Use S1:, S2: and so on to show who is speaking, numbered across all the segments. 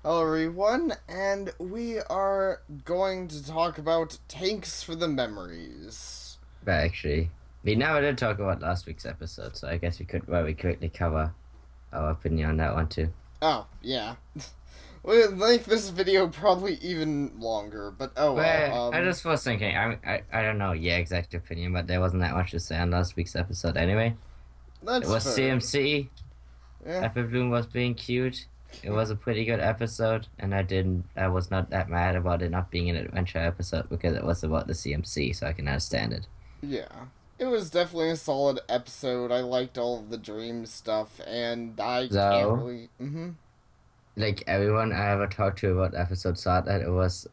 S1: Hello, everyone, and we are going to talk about Tanks for the Memories.
S2: But actually, we never did talk about last week's episode, so I guess we quickly cover our opinion on that one too.
S1: Oh, yeah. We'll make this video probably even longer, but oh well.
S2: Well, I just was thinking, I don't know your exact opinion, but there wasn't that much to say on last week's episode anyway. It
S1: That's
S2: was
S1: fair.
S2: CMC,
S1: Yeah.
S2: Epic Bloom was being cute. It was a pretty good episode, and I was not that mad about it not being an adventure episode because it was about the CMC, so I can understand it.
S1: Yeah. It was definitely a solid episode. I liked all of the dream stuff, and I can't
S2: So,
S1: really. Mm-hmm.
S2: like everyone I ever talked to about the episode thought that it was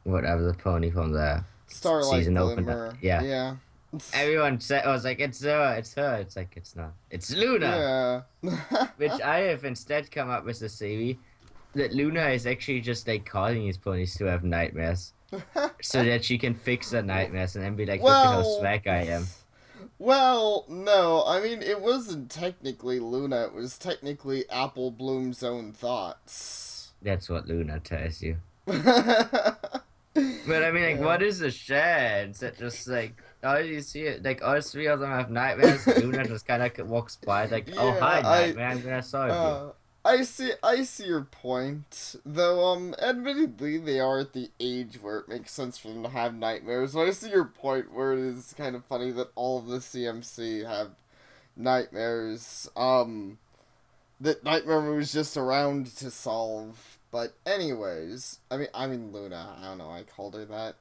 S2: whatever the pony from the
S1: Starlight
S2: season opened up.
S1: Glimmer.
S2: Yeah.
S1: Yeah.
S2: Everyone said, I was like, it's her, it's her. It's like, it's not. It's Luna!
S1: Yeah.
S2: Which I have instead come up with the theory that Luna is actually just like causing these ponies to have nightmares so that she can fix their nightmares and then be like, look at how
S1: well.
S2: swag I am.
S1: Well, no. I mean, it wasn't technically Luna. It was technically Apple Bloom's own thoughts.
S2: That's what Luna tells you.
S1: Yeah.
S2: But I mean, like, what is the chance that just like, oh, you see it? Like, all three of them have nightmares. Luna just kind of walks by, like, oh,
S1: Yeah,
S2: hi, nightmare, I'm gonna solve you.
S1: uh, I see your point. Though, admittedly, they are at the age where it makes sense for them to have nightmares. But I see your point where it is kind of funny that all of the CMC have nightmares. That Nightmare was just around to solve. But anyways, I mean Luna. I don't know. I called her that.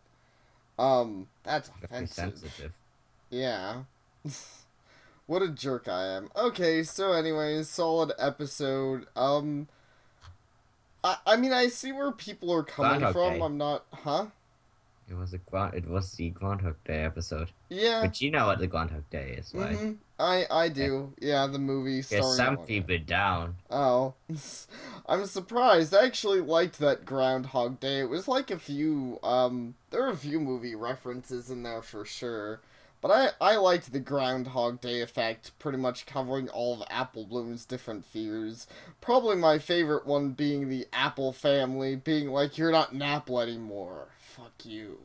S1: That's
S2: Very
S1: offensive.
S2: sensitive.
S1: Yeah. What a jerk I am. Okay, so anyways, solid episode. I mean I see where people are coming
S2: Groundhog
S1: from.
S2: Day.
S1: I'm not, huh?
S2: It was the Groundhog Day episode.
S1: Yeah.
S2: But you know what the Groundhog Day is, right?
S1: Mhm. I do. Yeah, the movie
S2: Because
S1: starring
S2: some
S1: one guy.
S2: people down.
S1: Oh, I'm surprised. I actually liked that Groundhog Day. It was like a few, there were a few movie references in there for sure. But I liked the Groundhog Day effect, pretty much covering all of Apple Bloom's different fears. Probably my favorite one being the Apple family being like, you're not an apple anymore. Fuck you.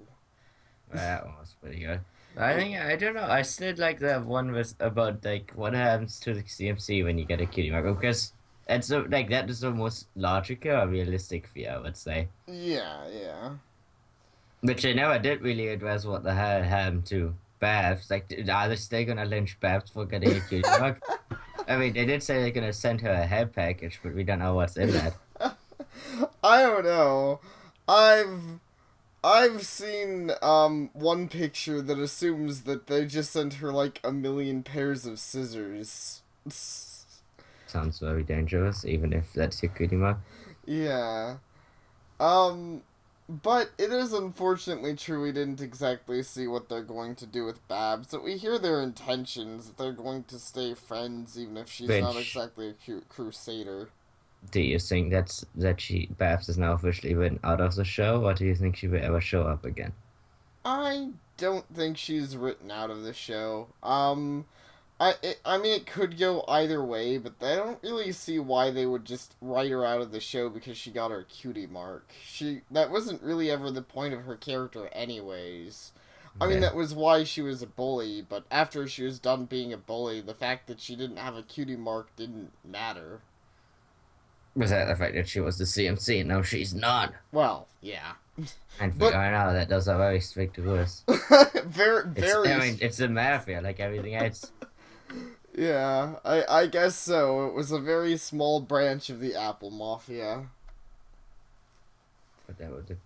S2: That one was pretty good. I think I don't know. I still like that one was about like what happens to the CMC when you get a cutie mark because that's like that is the most logical or realistic fear I would say.
S1: Yeah, yeah.
S2: Which they never did really address what the hell happened to Babs. Like, are they still gonna lynch Babs for getting a cutie mark? I mean, they did say they're gonna send her a head package, but we don't know what's in that.
S1: I don't know. I've I've seen one picture that assumes that they just sent her like a million pairs of scissors.
S2: Sounds very dangerous, even if that's your cutie mark.
S1: Yeah. Um but it is unfortunately true we didn't exactly see what they're going to do with Babs. But we hear their intentions, that they're going to stay friends even if she's not
S2: Which
S1: exactly a crusader.
S2: do you think that she Babs is now officially written out of the show, or do you think she will ever show up again?
S1: I don't think she's written out of the show. I mean, it could go either way, but I don't really see why they would just write her out of the show because she got her cutie mark. That wasn't really ever the point of her character, anyways. I mean,
S2: Yeah.
S1: that was why she was a bully, but after she was done being a bully, the fact that she didn't have a cutie mark didn't matter.
S2: Was that the fact that she was the CMC and now she's not?
S1: Well, yeah,
S2: And we
S1: but
S2: all know that those are very strict rules.
S1: very,
S2: It's I
S1: very,
S2: mean it's a mafia like everything else.
S1: yeah. I guess so. It was a very small branch of the Apple Mafia.
S2: But that would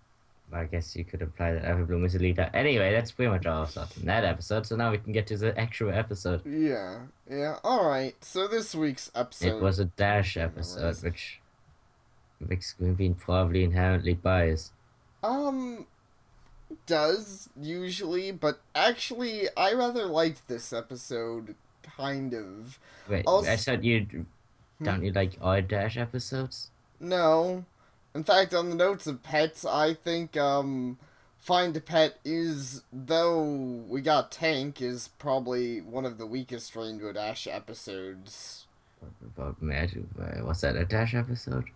S2: I guess you could imply that Everbloom is a leader. Anyway, that's pretty much all stuff in that episode. So now we can get to the actual episode.
S1: Yeah, yeah. All right. So this week's
S2: It
S1: episode
S2: was a Dash episode,
S1: memories.
S2: which makes me being probably inherently biased.
S1: Um, does usually, but actually, I rather liked this episode. Kind of.
S2: Wait, I
S1: Also,
S2: thought you
S1: hmm?
S2: don't you like all Dash episodes?
S1: No. In fact, on the notes of pets, I think Find a Pet is, though we got Tank, is probably one of the weakest Rainbow Dash episodes.
S2: About Magic, was that a Dash episode?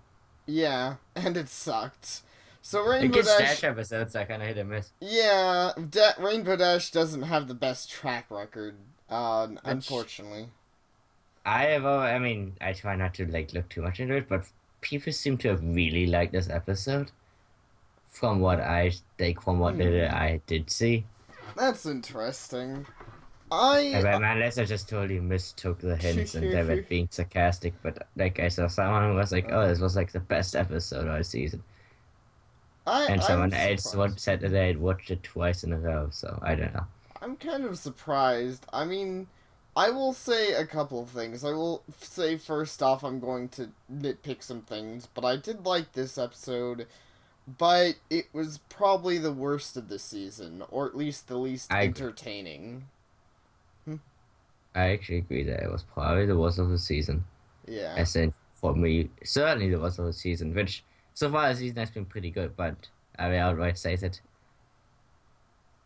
S1: Yeah, and it sucked. So
S2: It
S1: Rainbow
S2: gets
S1: Dash,
S2: Dash episodes, I kind of hit and miss.
S1: yeah, Rainbow Dash doesn't have the best track record,
S2: Which
S1: unfortunately.
S2: I mean, I try not to like look too much into it, but people seem to have really liked this episode from what I like, from what
S1: Hmm,
S2: I did see.
S1: that's interesting.
S2: And
S1: I.
S2: my man, unless I just totally mistook the hints and they were being sarcastic, but like I saw someone who was like, "Oh, this was like the best episode of the season," and
S1: I'm
S2: someone else
S1: surprised.
S2: said that they had watched it twice in a row. So I don't know.
S1: I'm kind of surprised. I mean, I will say a couple of things. I will say first off, I'm going to nitpick some things, but I did like this episode, but it was probably the worst of the season, or at least the least
S2: I agree.
S1: entertaining.
S2: I actually agree that it was probably the worst of the season.
S1: Yeah.
S2: As in, for me, certainly the worst of the season. Which so far the season has been pretty good, but I will outright say that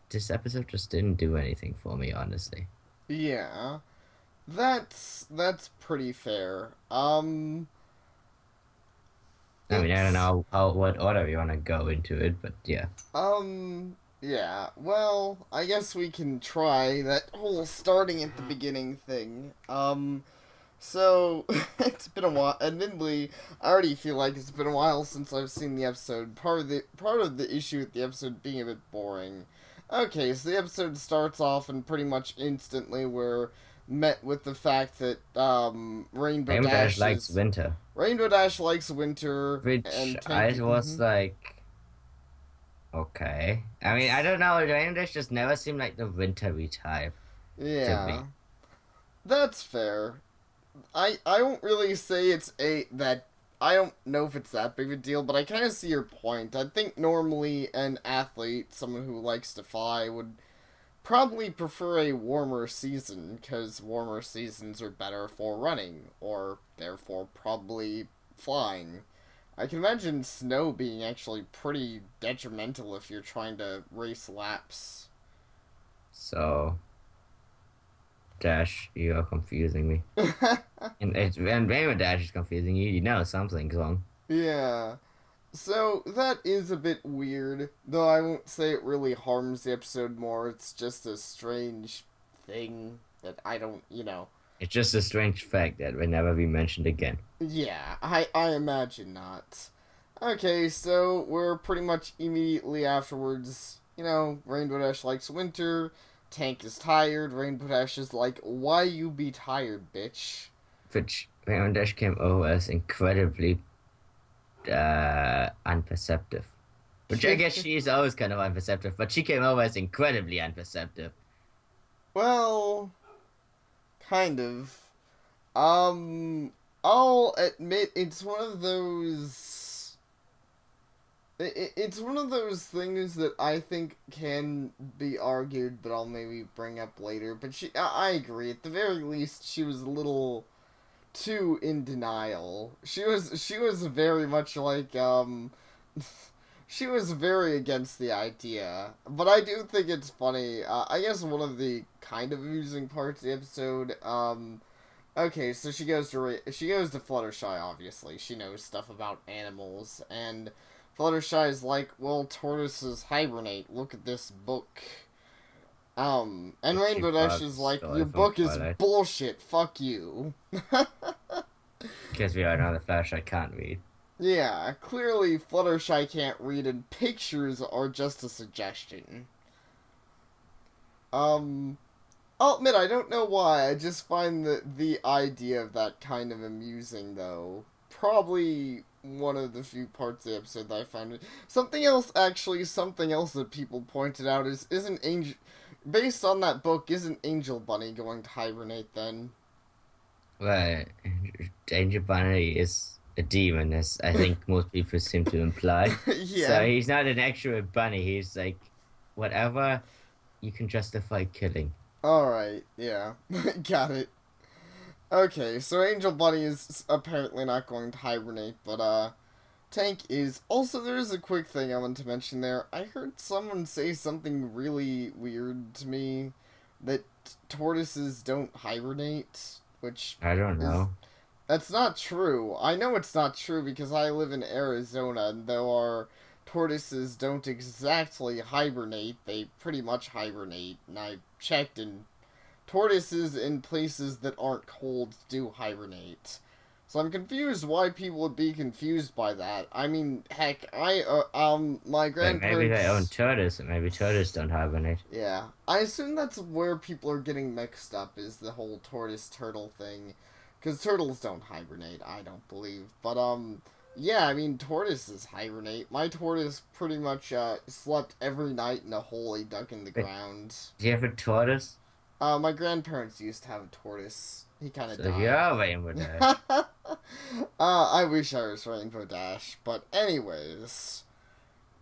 S2: this episode just didn't do anything for me, honestly.
S1: Yeah. That's pretty fair.
S2: I mean, I don't
S1: It's
S2: know how what order you want to go into it, but yeah.
S1: yeah. Well, I guess we can try that whole starting at the beginning thing. So it's been a while. Admittedly, I already feel like it's been a while since I've seen the episode. Part of the issue with the episode being a bit boring. Okay, so the episode starts off and pretty much instantly we're met with the fact that
S2: Rainbow Dash likes winter,
S1: Rainbow Dash likes winter
S2: which
S1: and
S2: I
S1: Tank.
S2: was like, okay. I mean, I don't know. Rainbow Dash just never seemed like the wintry type to
S1: Yeah,
S2: me.
S1: that's fair. I don't really say it's a that I don't know if it's that big of a deal, but I kind of see your point. I think normally an athlete, someone who likes to fly, would probably prefer a warmer season because warmer seasons are better for running or therefore probably flying. I can imagine snow being actually pretty detrimental if you're trying to race laps.
S2: So, Dash, you are confusing me. And Rainbow Dash is confusing you. You know something's wrong.
S1: Yeah. So that is a bit weird, though I won't say it really harms the episode more. It's just a strange thing that I don't.
S2: It's just a strange fact that will never be mentioned again.
S1: Yeah, I imagine not. Okay, so we're pretty much immediately afterwards. Rainbow Dash likes winter. Tank is tired. Rainbow Dash is like, "Why you be tired, bitch?"
S2: Which Rainbow Dash came over as incredibly unperceptive. Which I guess she is always kind of unperceptive, but she came over as incredibly unperceptive.
S1: Well, kind of. Um, I'll admit it's one of those. It's one of those things that I think can be argued, but I'll maybe bring up later. But I agree. At the very least, she was a little too in denial. She was very much like she was very against the idea. But I do think it's funny. I guess one of the kind of amusing parts of the episode. Okay, so she goes to Fluttershy. Obviously, she knows stuff about animals, and Fluttershy is like, "Well, tortoises hibernate. Look at this book." And
S2: Which she
S1: Rainbow Dash
S2: probably
S1: is like,
S2: stole
S1: "Your
S2: from
S1: book is
S2: Twilight.
S1: bullshit. Fuck you."
S2: Because we are now the Flash I can't read.
S1: Yeah, clearly Fluttershy can't read, and pictures are just a suggestion. Um, I'll admit I don't know why. I just find the idea of that kind of amusing, though. Probably one of the few parts of the episode that I found it. Something else that people pointed out is isn't Angel based on that book, isn't Angel Bunny going to hibernate then?
S2: Well, Danger Bunny is a demon, as I think most people seem to imply. So
S1: Yeah.
S2: he's not an actual bunny. He's like whatever you can justify killing.
S1: Alright, yeah. Got it. Okay, so Angel Bunny is apparently not going to hibernate, but Tank is. Also, there is a quick thing I want to mention there. I heard someone say something really weird to me that tortoises don't hibernate, which
S2: I don't
S1: is
S2: know.
S1: That's not true. I know it's not true because I live in Arizona, and though our tortoises don't exactly hibernate, they pretty much hibernate. And I checked, and tortoises in places that aren't cold do hibernate. So I'm confused why people would be confused by that. I mean, heck, my
S2: But maybe they own
S1: grandparents.
S2: tortoise, and maybe tortoise don't hibernate.
S1: Yeah, I assume that's where people are getting mixed up is the whole tortoise turtle thing, because turtles don't hibernate. I don't believe, but yeah, I mean tortoises hibernate. My tortoise pretty much slept every night in a hole he dug in the
S2: Wait,
S1: ground.
S2: do you have a tortoise?
S1: My grandparents used to have a tortoise. He kind of
S2: So you're
S1: died.
S2: a Rainbow Dash.
S1: I wish I was Rainbow Dash, but anyways,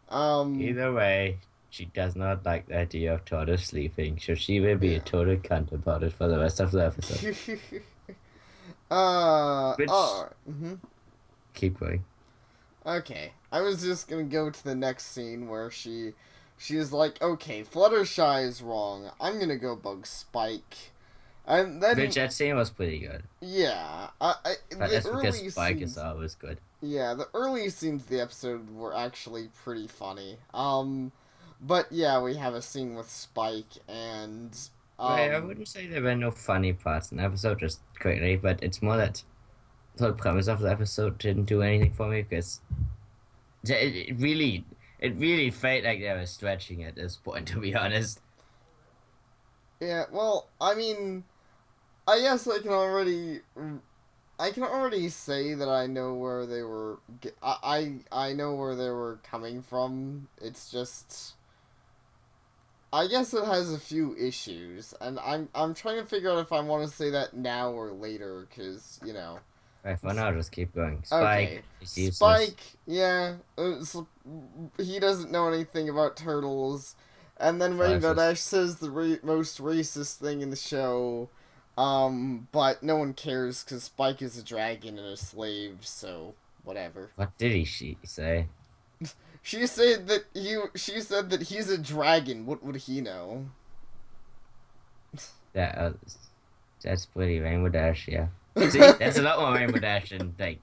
S1: um.
S2: Either way, she does not like the idea of tortoise sleeping, so she will be a
S1: Yeah.
S2: total cunt about it for the rest of the episode. Which,
S1: Mhm.
S2: keep going.
S1: Okay. I was just gonna go to the next scene where she's like, okay, Fluttershy is wrong. I'm gonna go bug Spike. And
S2: Which
S1: then,
S2: that scene was pretty good.
S1: yeah,
S2: But
S1: the
S2: that's because
S1: early
S2: Spike is
S1: scenes,
S2: always good.
S1: yeah, the early scenes of the episode were actually pretty funny. But yeah, we have a scene with Spike and,
S2: Well, I
S1: um,
S2: wouldn't say there were no funny parts in the episode, just quickly, but it's more that the whole premise of the episode didn't do anything for me because it really felt like they were stretching at this point, to be honest.
S1: yeah, well, I mean, I guess I can already say that I know where they were. I know where they were coming from. It's just I guess it has a few issues, and I'm trying to figure out if I want to say that now or later, because you know.
S2: Right, for now, just keep going.
S1: Okay,
S2: Spike is useless.
S1: Spike. Yeah, he doesn't know anything about turtles, and then Rainbow
S2: Slices.
S1: Dash says the most racist thing in the show. But no one cares because Spike is a dragon and a slave, so whatever.
S2: What did she say?
S1: She said that he's a dragon. What would he know?
S2: That that's pretty Rainbow Dash, yeah. See, that's a lot more Rainbow Dash than like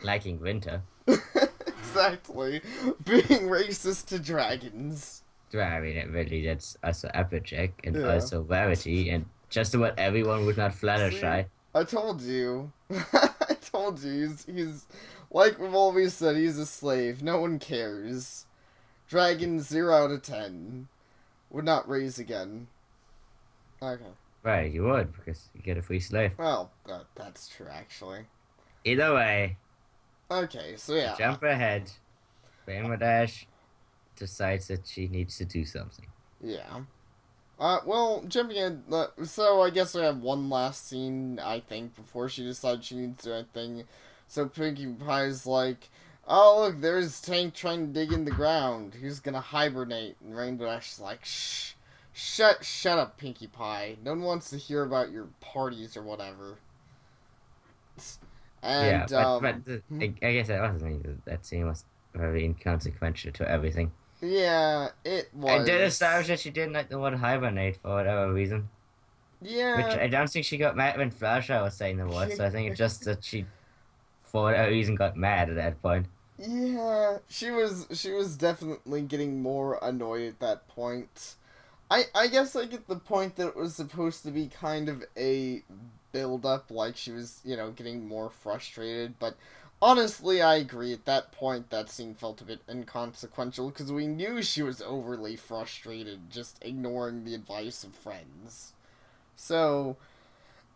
S2: liking winter.
S1: Exactly. Being racist to dragons.
S2: I mean, it really that's also Applejack and
S1: Yeah.
S2: also Rarity and just about everyone would not
S1: See,
S2: Fluttershy.
S1: I told you. I told you. He's like we've always said. He's a slave. No one cares. Dragon 0 out of 10. Would not raise again. Okay.
S2: Right, you would because you get a free slave.
S1: Well, that's true actually.
S2: Either way,
S1: Okay, so
S2: to
S1: yeah,
S2: jump ahead, Rainbow Dash decides that she needs to do something.
S1: yeah. Well, jumping in, so I guess we have one last scene, I think, before she decides she needs to do anything. So Pinkie Pie's like, oh, look, there's Tank trying to dig in the ground. He's gonna hibernate. And Rainbow Dash is like, shh. Shut up, Pinkie Pie. No one wants to hear about your parties or whatever.
S2: Yeah,
S1: And,
S2: I guess that was that scene was very inconsequential to everything.
S1: yeah, it
S2: I did
S1: was.
S2: establish that she didn't like the word hibernate for whatever reason. Which
S1: Yeah.
S2: I don't think she got mad when Flasher was saying the word, so I think it's just that she, for whatever reason, got mad at that point.
S1: Yeah, she was definitely getting more annoyed at that point. I guess I get the point that it was supposed to be kind of a build up, like she was, getting more frustrated, but honestly I agree at that point that scene felt a bit inconsequential because we knew she was overly frustrated just ignoring the advice of friends. So,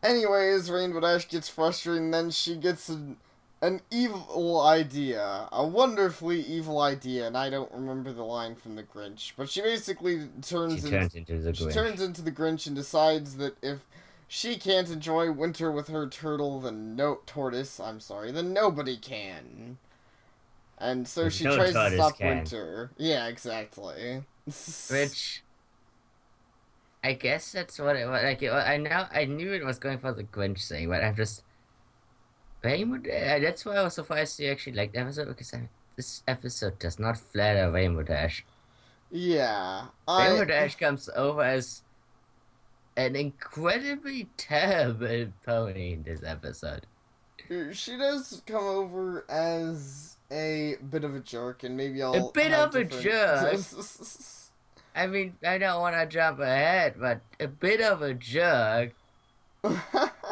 S1: anyways, Rainbow Dash gets frustrated and then she gets an evil idea, a wonderfully evil idea, and I don't remember the line from the Grinch, but she basically
S2: She
S1: turns in,
S2: turns into the
S1: she
S2: Grinch.
S1: turns into the Grinch and decides that if she can't enjoy winter with her turtle, then no tortoise, I'm sorry, then nobody can. And so she
S2: No
S1: tries to
S2: tortoise
S1: stop
S2: can.
S1: winter. Yeah, exactly.
S2: Which, I guess that's what it was. I knew it was going for the Grinch thing, but I'm just. That's why I was surprised you actually liked the episode, because this episode does not flatter Rainbow Dash.
S1: Yeah,
S2: Rainbow Dash comes over as an incredibly terrible pony in this episode.
S1: She does come over as a bit of a jerk, and maybe
S2: A
S1: I'll
S2: bit
S1: have
S2: of a
S1: different.
S2: jerk. I mean, I don't want to jump ahead, but a bit of a jerk.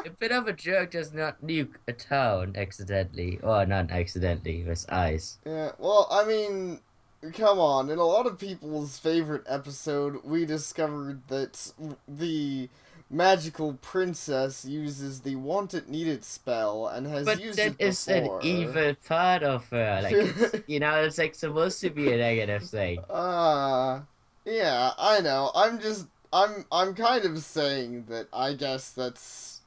S2: A bit of a jerk does not nuke a town accidentally, or not accidentally, with ice.
S1: Yeah, well, I mean, come on. In a lot of people's favorite episode, we discovered that the magical princess uses the want it need it spell and has
S2: But
S1: used
S2: that
S1: it
S2: is an
S1: before.
S2: evil part of her. Like, it's like supposed to be a negative thing.
S1: uh yeah, I know. I'm kind of saying that I guess that's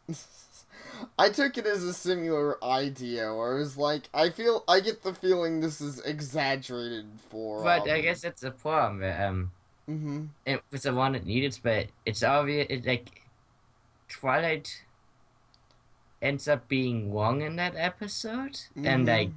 S1: I took it as a similar idea where it was like I get the feeling this is exaggerated for
S2: But I guess that's the problem.
S1: mhm.
S2: It was the one that needed, but it's obvious. It, like Twilight ends up being Wong in that episode, and like
S1: Mhm.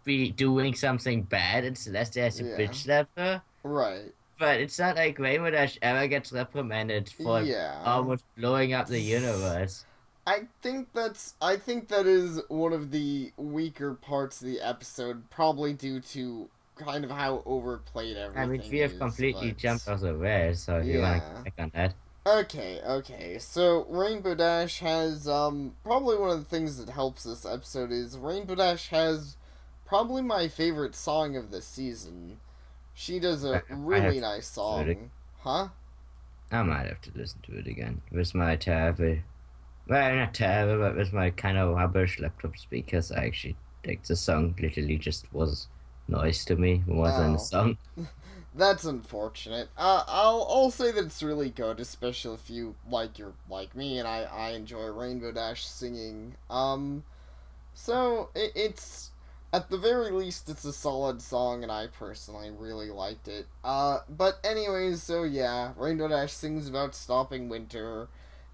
S2: be doing something bad, and Celeste has to
S1: Yeah.
S2: bitch slap her.
S1: Right.
S2: But it's not like Rainbow Dash ever gets reprimanded for
S1: Yeah.
S2: almost blowing up the universe.
S1: I think that is one of the weaker parts of the episode, probably due to kind of how overplayed
S2: I mean,
S1: everything
S2: we have
S1: is,
S2: completely jumped
S1: but
S2: off the rails, so if you want to
S1: yeah.
S2: click on that.
S1: Okay. So Rainbow Dash has probably one of the things that helps this episode is Rainbow Dash has probably my favorite song of the season. She does a
S2: I have
S1: really
S2: to
S1: nice
S2: listen to it.
S1: song. Huh?
S2: I might have to listen to it again. With my terrible, well, not terrible, but with my kind of rubbish laptop speakers, I actually like the song. Literally, just was noise to me more than a
S1: Oh.
S2: song.
S1: That's unfortunate. I'll say that it's really good, especially if you like me and I enjoy Rainbow Dash singing. So it's at the very least it's a solid song, and I personally really liked it. But anyways, so yeah, Rainbow Dash sings about stopping winter,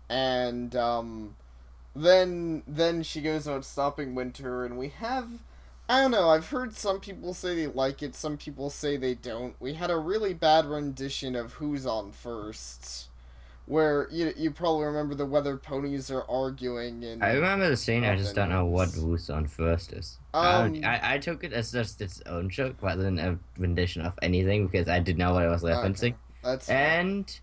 S1: and then she goes out stopping winter, and we have I don't know. I've heard some people say they like it, some people say they don't. We had a really bad rendition of Who's on First, where you probably remember the weather ponies are arguing
S2: I
S1: in
S2: remember the scene. I just don't know what
S1: Avengers.
S2: Who's on first is.
S1: Um.
S2: I took it as just its own joke rather than a rendition of anything because I didn't know what I was
S1: Okay,
S2: referencing,
S1: that's fair.
S2: and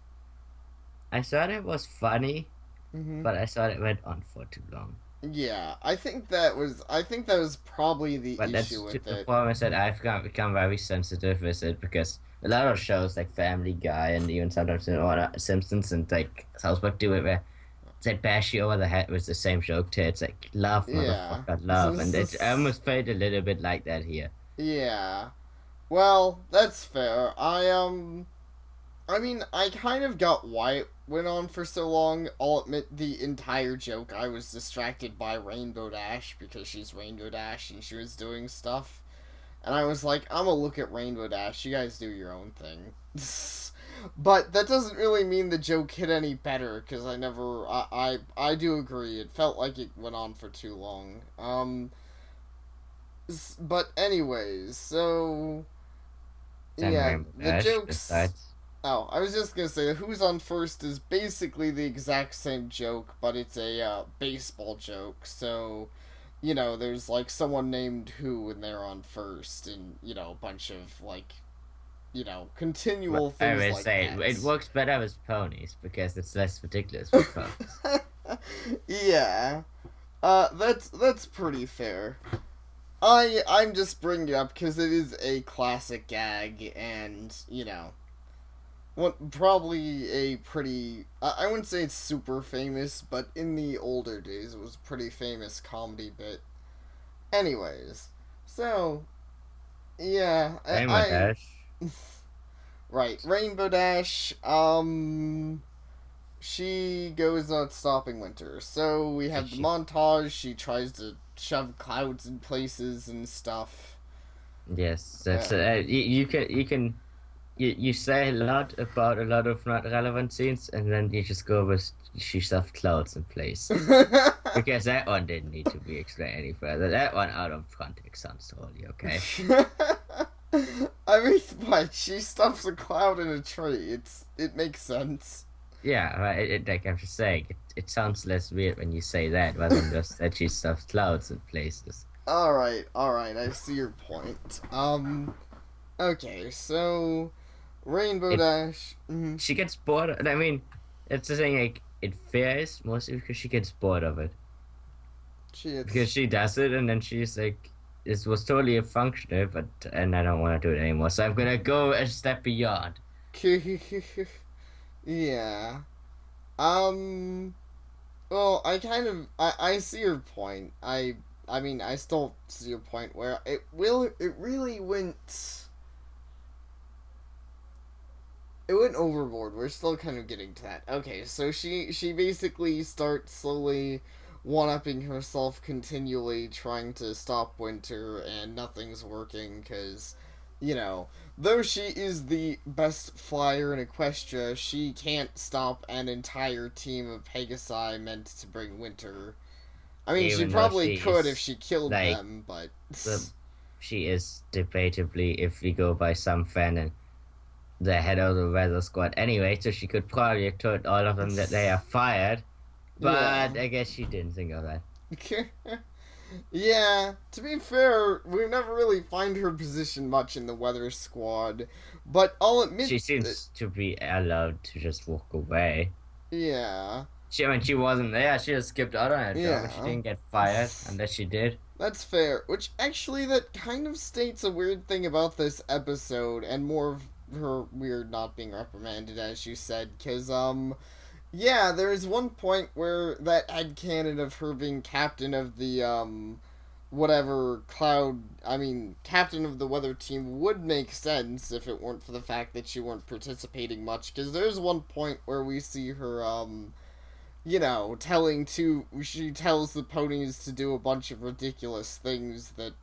S2: I thought it was funny,
S1: Hmm.
S2: but I thought it went on for too long.
S1: Yeah, I think that was probably the
S2: But
S1: issue
S2: that's
S1: with
S2: the
S1: it.
S2: problem is that I've become very sensitive with it because a lot of shows like Family Guy and even sometimes Simpsons and like South Park do it where they bash you over the head with the same joke to it's like love
S1: Yeah.
S2: motherfucker love and it I almost felt a little bit like that here.
S1: Yeah. Well, that's fair. I mean, I kind of got why it went on for so long. I'll admit the entire joke I was distracted by Rainbow Dash because she's Rainbow Dash and she was doing stuff. And I was like, I'm gonna look at Rainbow Dash, you guys do your own thing. But that doesn't really mean the joke hit any better because I do agree. It felt like it went on for too long. But anyways, so
S2: Then
S1: yeah,
S2: Rainbow
S1: the
S2: Dash
S1: jokes.
S2: decides
S1: Oh, I was just gonna say, Who's on First is basically the exact same joke, but it's a baseball joke. So, there's like someone named Who and they're on first, and a bunch of like, continual
S2: I
S1: things
S2: would
S1: like
S2: say it
S1: that.
S2: works better with ponies because it's less ridiculous with ponies.
S1: Yeah, that's pretty fair. I'm just bringing it up because it is a classic gag, and what probably a pretty I wouldn't say it's super famous, but in the older days it was a pretty famous comedy bit. Anyways, so yeah,
S2: Rainbow Dash.
S1: I right Rainbow Dash. She goes out stopping winter. So we have the
S2: She,
S1: montage. She tries to shove clouds in places and stuff.
S2: yes, that's
S1: Uh,
S2: you say a lot about a lot of not relevant scenes, and then you just go with she stuffed clouds in place. Because that one didn't need to be explained any further. That one out of context sounds totally okay.
S1: I mean, but she stuffs a cloud in a tree. It makes sense.
S2: Yeah, right, like I'm just saying, it sounds less weird when you say that rather than just that she stuffs clouds in places.
S1: All right, I see your point. Okay, so Rainbow
S2: It
S1: Dash. Mhm.
S2: She gets bored. I mean, it's the thing. Like it fails mostly because she gets bored of it
S1: She it's
S2: because she does it and then she's like, "This was totally functional, but and I don't want to do it anymore. So I'm gonna go a step beyond."
S1: yeah. Um. Well, I see your point. I mean I still see your point where it really went overboard. We're still kind of getting to that. Okay, so she basically starts slowly one upping herself continually trying to stop Winter and nothing's working cuz you know, though she is the best flyer in Equestria, she can't stop an entire team of Pegasi meant to bring Winter. I mean, she
S2: Even though
S1: probably
S2: she
S1: could if
S2: is
S1: she killed
S2: like
S1: them, but
S2: the, she is debatably, if we go by some fan, the head of the weather squad anyway. So she could probably have told all of them that they are fired.
S1: yeah.
S2: But I guess she didn't think of that.
S1: Yeah, to be fair, we never really find her position much in the weather squad, but I'll admit
S2: She
S1: that,
S2: seems to be allowed to just walk away.
S1: yeah,
S2: I mean, she wasn't there. She just skipped out on her job, but she
S1: yeah,
S2: didn't get fired unless she did.
S1: that's fair. Which actually, that kind of states a weird thing about this episode, and more of her weird not being reprimanded, as you said, because, yeah, there's one point where that headcanon of her being captain of the, whatever cloud captain of the weather team would make sense if it weren't for the fact that she weren't participating much because there's one point where we see her she tells the ponies to do a bunch of ridiculous things that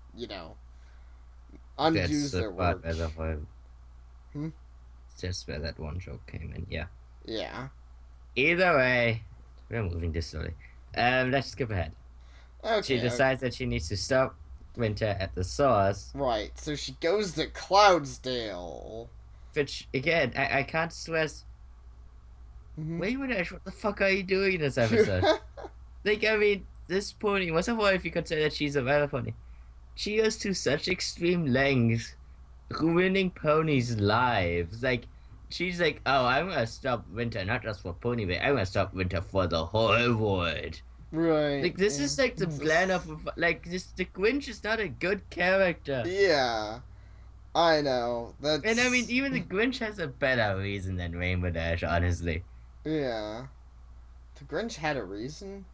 S2: That's
S1: undoes
S2: the
S1: their
S2: part
S1: work.
S2: where the whole,
S1: Hmm?
S2: just where that one joke came in. Yeah.
S1: Yeah.
S2: Either way, we're moving this slowly. Let's skip ahead. She
S1: Okay, okay.
S2: decides that she needs to stop Winter at the source,
S1: Right, so she goes to Cloudsdale.
S2: which again, I can't stress.
S1: Hmm.
S2: Wait a minute, what the fuck are you doing in this episode? Like, I mean, this pony, what's up if you consider that she's a weather pony? She goes to such extreme lengths, ruining ponies' lives. Like, she's like, oh, I'm gonna stop Winter, not just for Ponyville, I'm gonna stop Winter for the whole world.
S1: Right,
S2: Like, this
S1: yeah.
S2: is like the plan of, like, this, the Grinch is not a good character.
S1: Yeah, I know.
S2: And I mean,
S1: That's
S2: even the Grinch has a better reason than Rainbow Dash, honestly.
S1: yeah. The Grinch had a reason.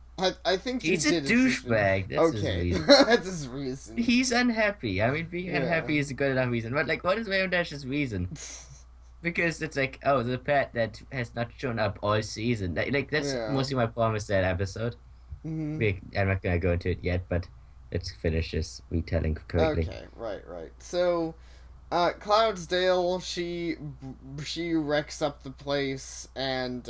S1: I think he
S2: He's a
S1: did. It's just been
S2: douchebag, that's his
S1: okay.
S2: reason.
S1: That's his reason.
S2: He's unhappy. I mean, being
S1: Yeah.
S2: unhappy is a good enough reason. But, like, what is Rainbow Dash's reason? Because it's like, oh, the pet that has not shown up all season. Like that's
S1: Yeah.
S2: mostly my problem with that episode.
S1: Hmm.
S2: I'm not gonna go into it yet, but let's finish this retelling quickly.
S1: Okay. Right. Right. So, Cloudsdale, she wrecks up the place, and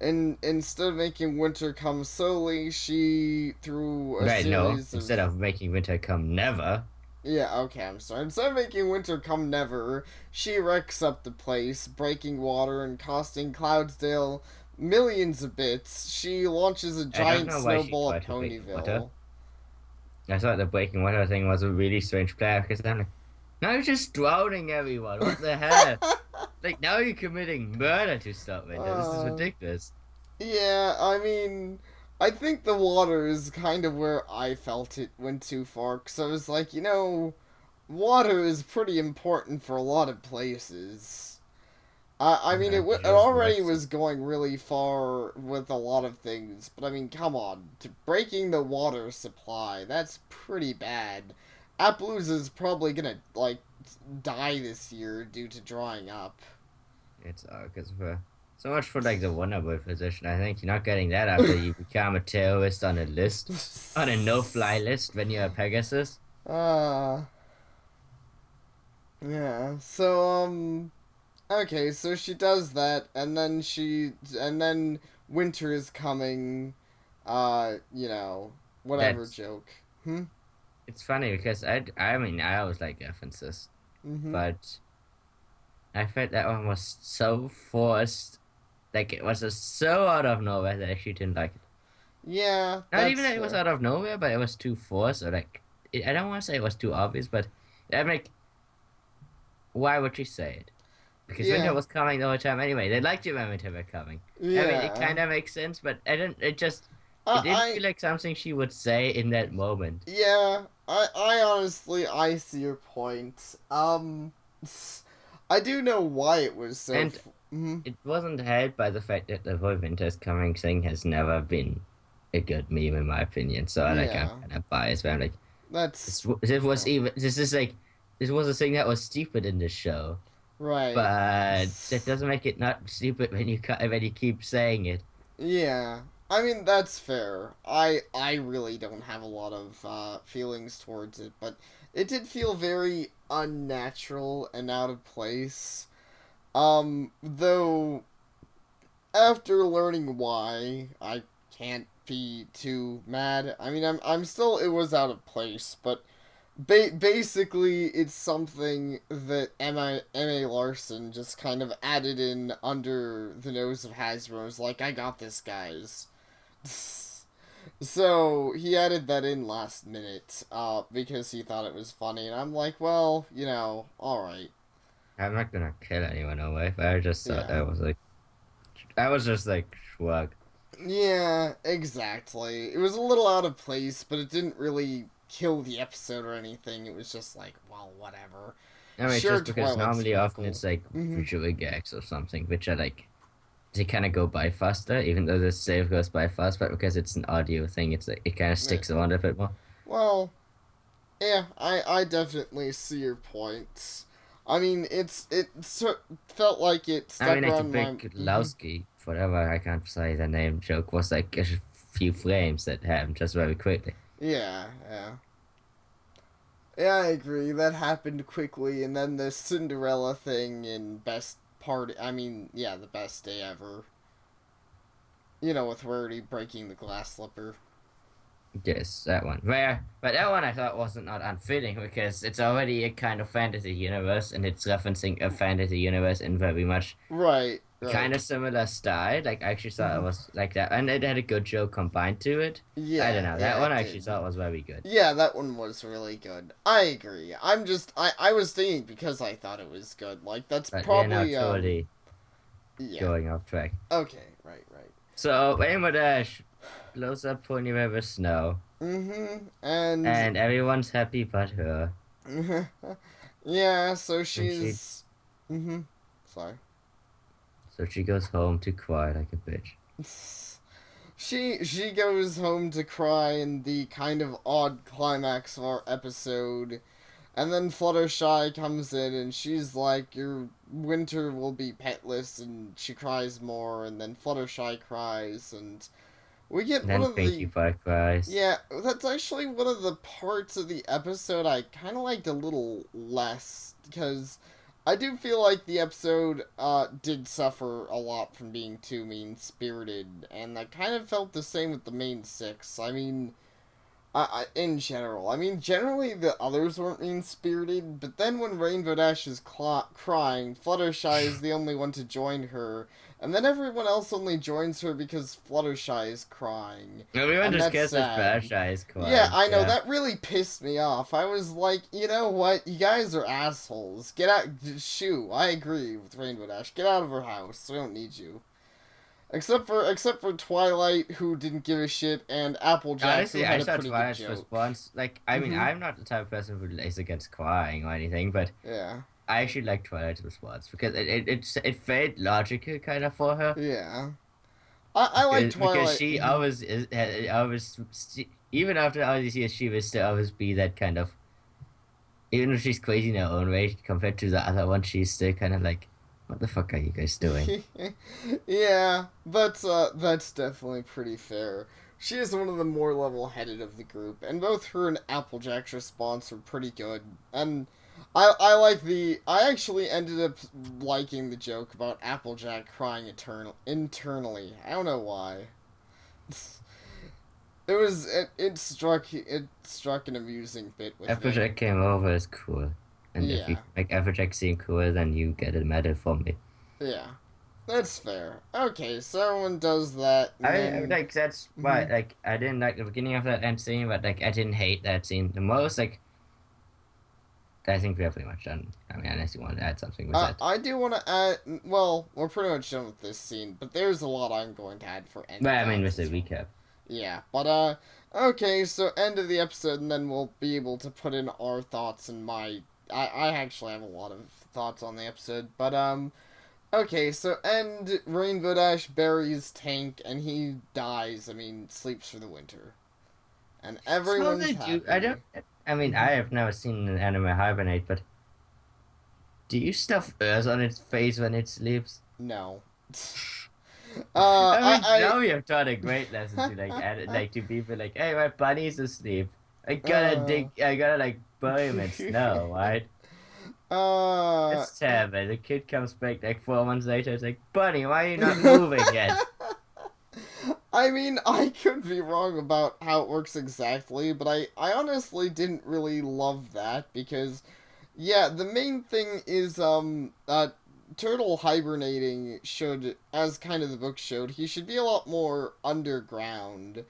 S1: instead of making winter come slowly, she through a
S2: Right? No,
S1: series
S2: instead
S1: of
S2: of making winter come never.
S1: yeah, okay, I'm sorry. Instead of making winter come never, she wrecks up the place, breaking water and costing Cloudsdale millions of bits. She launches a
S2: I don't
S1: giant
S2: know why she
S1: snowball at
S2: tried to break water.
S1: Ponyville.
S2: I thought the breaking water thing was a really strange plan because I'm like, now you're just drowning everyone. What the hell? Like now you're committing murder to stop winter. This is
S1: uh,
S2: ridiculous.
S1: yeah, I mean, I think the water is kind of where I felt it went too far, because I was like, water is pretty important for a lot of places. I mean,
S2: Yeah,
S1: it
S2: just
S1: already
S2: wrecks.
S1: was going really far with a lot of things, but I mean, come on. Breaking the water supply, that's pretty bad. Appaloosa is probably gonna, like, die this year due to drying up.
S2: It's because for so much for like the Wonderboy position. I think you're not getting that after you become a terrorist on a list, on a no-fly list when you're a Pegasus.
S1: uh, yeah. So, okay, so she does that, and then winter is coming, whatever
S2: That's
S1: joke. Hmm?
S2: it's funny because I mean I always like references,
S1: Mm-hmm.
S2: but I felt that one was so forced. like it was just so out of nowhere that I actually didn't like it.
S1: Yeah,
S2: Not even
S1: that's
S2: that it was
S1: fair.
S2: out of nowhere, but it was too forced or like I don't want to say it was too obvious, but I'm like, why would she say it? Because winter
S1: Yeah,
S2: was coming the whole time anyway. They liked you when winter were coming. I mean, it
S1: yeah.
S2: kind of makes sense, but I didn't. It didn't
S1: I
S2: feel like something she would say in that moment.
S1: Yeah, I honestly, I see your point. I do know why it was so.
S2: And
S1: Mhm.
S2: it wasn't helped by the fact that the whole winter's coming thing has never been a good meme in my opinion. So like I'm
S1: Yeah,
S2: kind of biased. But I'm like
S1: that's
S2: this was
S1: fair.
S2: even this is like this was a thing that was stupid in the show,
S1: Right.
S2: but that doesn't make it not stupid when when you keep saying it.
S1: Yeah. I mean, that's fair. I really don't have a lot of feelings towards it, but it did feel very unnatural and out of place. Though after learning why, I can't be too mad. I mean, I'm still it was out of place, but basically it's something that Emma Larson just kind of added in under the nose of Hasbro. It was like, I got this, guys. So he added that in last minute, because he thought it was funny, and I'm like, well, all right,
S2: I'm not gonna kill anyone away. But I just thought
S1: yeah.
S2: I was just like shrug.
S1: Yeah, exactly. It was a little out of place, but it didn't really kill the episode or anything. It was just like, well, whatever.
S2: I mean,
S1: Sure,
S2: just because
S1: Twilight
S2: normally often
S1: Sparkle.
S2: it's like
S1: Mm-hmm.
S2: visual gags or something, which are like they kind of go by faster, even though the save goes by fast. But because it's an audio thing, it's like it kind of
S1: Yeah.
S2: sticks around a bit more.
S1: Well, yeah, I definitely see your points. I mean, felt like it
S2: I mean,
S1: stuck
S2: like the
S1: around my.
S2: big
S1: Mm-hmm.
S2: Lowski, whatever I can't say the name joke was like a few frames that happened just very quickly.
S1: Yeah, yeah. Yeah, I agree. That happened quickly, and then the Cinderella thing in best part. I mean, yeah, the best day ever. With Rarity breaking the glass slipper.
S2: Yes, that one. But that one I thought wasn't not unfitting because it's already a kind of fantasy universe and it's referencing a fantasy universe in very much
S1: Right, right.
S2: kind of similar style. Like I actually thought it
S1: Hmm.
S2: was like that, and it had a good joke combined to it. I don't
S1: Yeah,
S2: know. That
S1: yeah,
S2: one
S1: it
S2: I actually
S1: did.
S2: thought was very good.
S1: Yeah, that one was really good. I agree. I was thinking because I thought it was good. Like, that's
S2: But we're now
S1: probably,
S2: totally
S1: yeah.
S2: going off track.
S1: Okay, right, right.
S2: So Rainbow Dash blows up Pony River Snow,
S1: Mm-hmm. And,
S2: and everyone's happy but her.
S1: yeah, so
S2: And she
S1: she's, mm-hmm. Sorry.
S2: so she goes home to cry like a bitch.
S1: She goes home to cry in the kind of odd climax of our episode. And then Fluttershy comes in and she's like, your winter will be petless, and she cries more, and then Fluttershy cries, and we get
S2: And
S1: one
S2: then
S1: of
S2: Pinkie
S1: the.
S2: Pie cries.
S1: Yeah, that's actually one of the parts of the episode I kind of liked a little less, because I do feel like the episode did suffer a lot from being too mean spirited, and I kind of felt the same with the main six. I mean, in general. I mean, generally the others weren't mean spirited, but then when Rainbow Dash is crying, Fluttershy is the only one to join her, and then everyone else only joins her because Fluttershy is crying,
S2: Everyone
S1: and
S2: just
S1: that's
S2: cares that
S1: sad.
S2: Fluttershy is
S1: Yeah,
S2: crying.
S1: I know,
S2: Yeah.
S1: that really pissed me off. I was like, you know what? You guys are assholes. Get out. Shoo, I agree with Rainbow Dash. Get out of her house. We don't need you. Except for Twilight, who didn't give a shit, and Applejack, who
S2: Honestly, I
S1: had a
S2: saw
S1: pretty good
S2: Twilight's
S1: joke.
S2: response. Like, I mean,
S1: Mm-hmm.
S2: I'm not the type of person who lays against crying or anything, but
S1: Yeah.
S2: I actually like Twilight's response because it felt logical kind of for her
S1: Yeah. I like
S2: because
S1: Twilight.
S2: she
S1: Mm-hmm.
S2: always is always even after all these years she will still always be that kind of even if she's crazy in her own way compared to the other one she's still kind of like what the fuck are you guys doing?
S1: Yeah, that's definitely pretty fair. She is one of the more level-headed of the group, and both her and Applejack's response were pretty good. And I actually ended up liking the joke about Applejack crying internally. I don't know why. It struck an amusing bit with me.
S2: Applejack came over is cool, and if you
S1: Yeah,
S2: make Applejack seem cool then you get a medal from me.
S1: yeah. That's fair. Okay, so everyone does that, and
S2: I
S1: then.
S2: like that's why
S1: Mhm.
S2: like I didn't like the beginning of that end scene, but like I didn't hate that scene the most. Like I think we are pretty much done. I mean, unless you want to add something with that.
S1: I do want to add. Well, we're pretty much done with this scene, but there's a lot I'm going to add for end
S2: But I mean,
S1: thoughts
S2: with the
S1: as well.
S2: recap.
S1: Yeah, but okay, so end of the episode, and then we'll be able to put in our thoughts and my. I actually have a lot of thoughts on the episode, but okay, so end. Rainbow Dash buries Tank, and he dies. I mean, sleeps for the winter, and
S2: So
S1: everyone's
S2: they do. I don't.
S1: happy.
S2: I mean, I have never seen an anime hibernate, but do you stuff earth on its face when it sleeps?
S1: No.
S2: I mean,
S1: I
S2: now we have taught a great lesson to like add like to people like, hey, my bunny's asleep. I gotta
S1: uh,
S2: dig. I gotta like bury him in snow, right?
S1: uh,
S2: It's terrible. The kid comes back like 4 months later. It's like, Bunny, why are you not moving yet?
S1: I mean, I could be wrong about how it works exactly, but I honestly didn't really love that because, yeah, the main thing is, Turtle hibernating should, as kind of the book showed, he should be a lot more underground.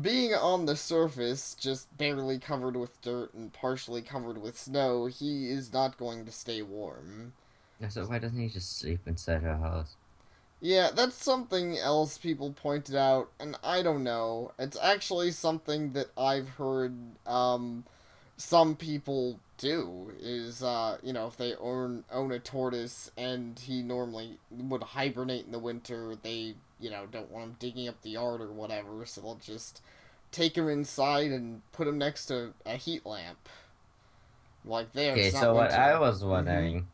S1: Being on the surface, just barely covered with dirt and partially covered with snow, he is not going to stay warm.
S2: So why doesn't he just sleep inside her house?
S1: Yeah, that's something else people pointed out, and I don't know. It's actually something that I've heard some people do is if they own a tortoise and he normally would hibernate in the winter, they don't want him digging up the yard or whatever, so they'll just take him inside and put him next to a heat lamp. Like there,
S2: Okay,
S1: it's not
S2: so what I
S1: winter.
S2: was
S1: Mhm.
S2: wondering,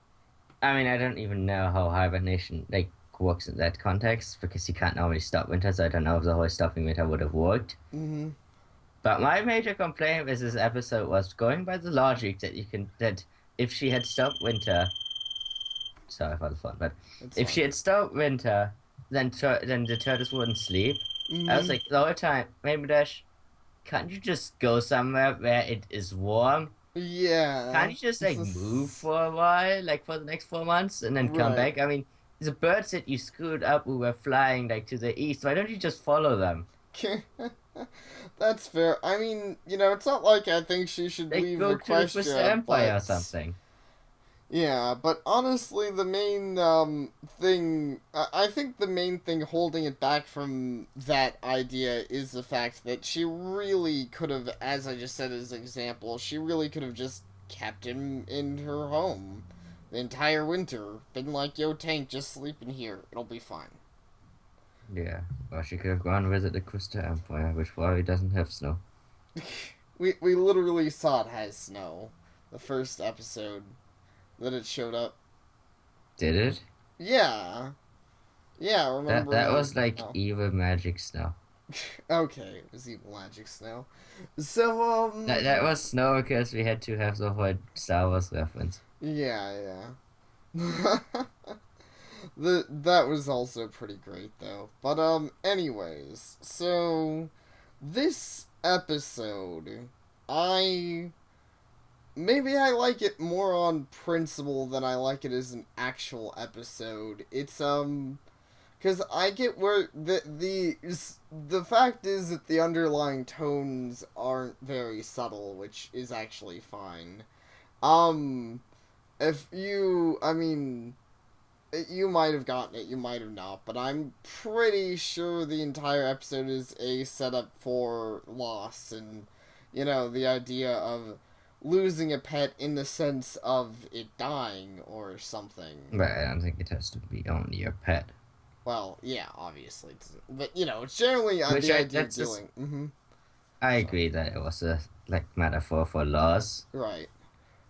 S2: I mean, I don't even know how hibernation like works in that context because you can't normally stop winter, so I don't know if the whole stopping winter would have worked.
S1: Mhm.
S2: But my major complaint with this episode was going by the logic that you can that if she had stopped winter, sorry for the fun, but
S1: It's
S2: if she
S1: fine.
S2: had stopped winter, then the turtles wouldn't sleep. I was
S1: Mhm.
S2: like the whole time, maybe Dash, can't you just go somewhere where it is warm? Can't
S1: Yeah.
S2: you just
S1: It's
S2: like
S1: a
S2: move
S1: s-
S2: for a while, like for the next 4 months, and then come
S1: right.
S2: back? I mean, the birds that you screwed up who were flying like to the east, why don't you just follow them?
S1: That's fair. I mean, it's not like I think she should
S2: Like
S1: leave
S2: go to the Twister
S1: Equestria,
S2: Empire or
S1: but
S2: something.
S1: yeah, but honestly, the main thing, I think the main thing holding it back from that idea is the fact that she really could have, as I just said as an example, she really could have just kept him in her home the entire winter. Been like, yo, Tank, just sleep in here. It'll be fine.
S2: Yeah, or she could have gone visit the Twister Empire, which probably doesn't have snow.
S1: We literally saw it has snow. The first episode that it showed up.
S2: Did it?
S1: Yeah. Yeah,
S2: That
S1: remember.
S2: was like
S1: Oh.
S2: evil magic snow.
S1: Okay, it was evil magic snow. So,
S2: That was snow because we had to have the whole Star Wars reference.
S1: yeah, yeah. That was also pretty great though. But anyways, so this episode I maybe I like it more on principle than I like it as an actual episode. It's because I get where the fact is that the underlying tones aren't very subtle, which is actually fine. Um, if you, I mean, you might have gotten it, you might have not, but I'm pretty sure the entire episode is a setup for loss and, the idea of losing a pet in the sense of it dying or something.
S2: But I don't think it has to be only your pet.
S1: Well, yeah, obviously, but it's generally
S2: Which
S1: the
S2: I
S1: idea of
S2: that's just
S1: dealing. Mm-hmm.
S2: I
S1: So
S2: agree that it was a like metaphor for loss.
S1: right,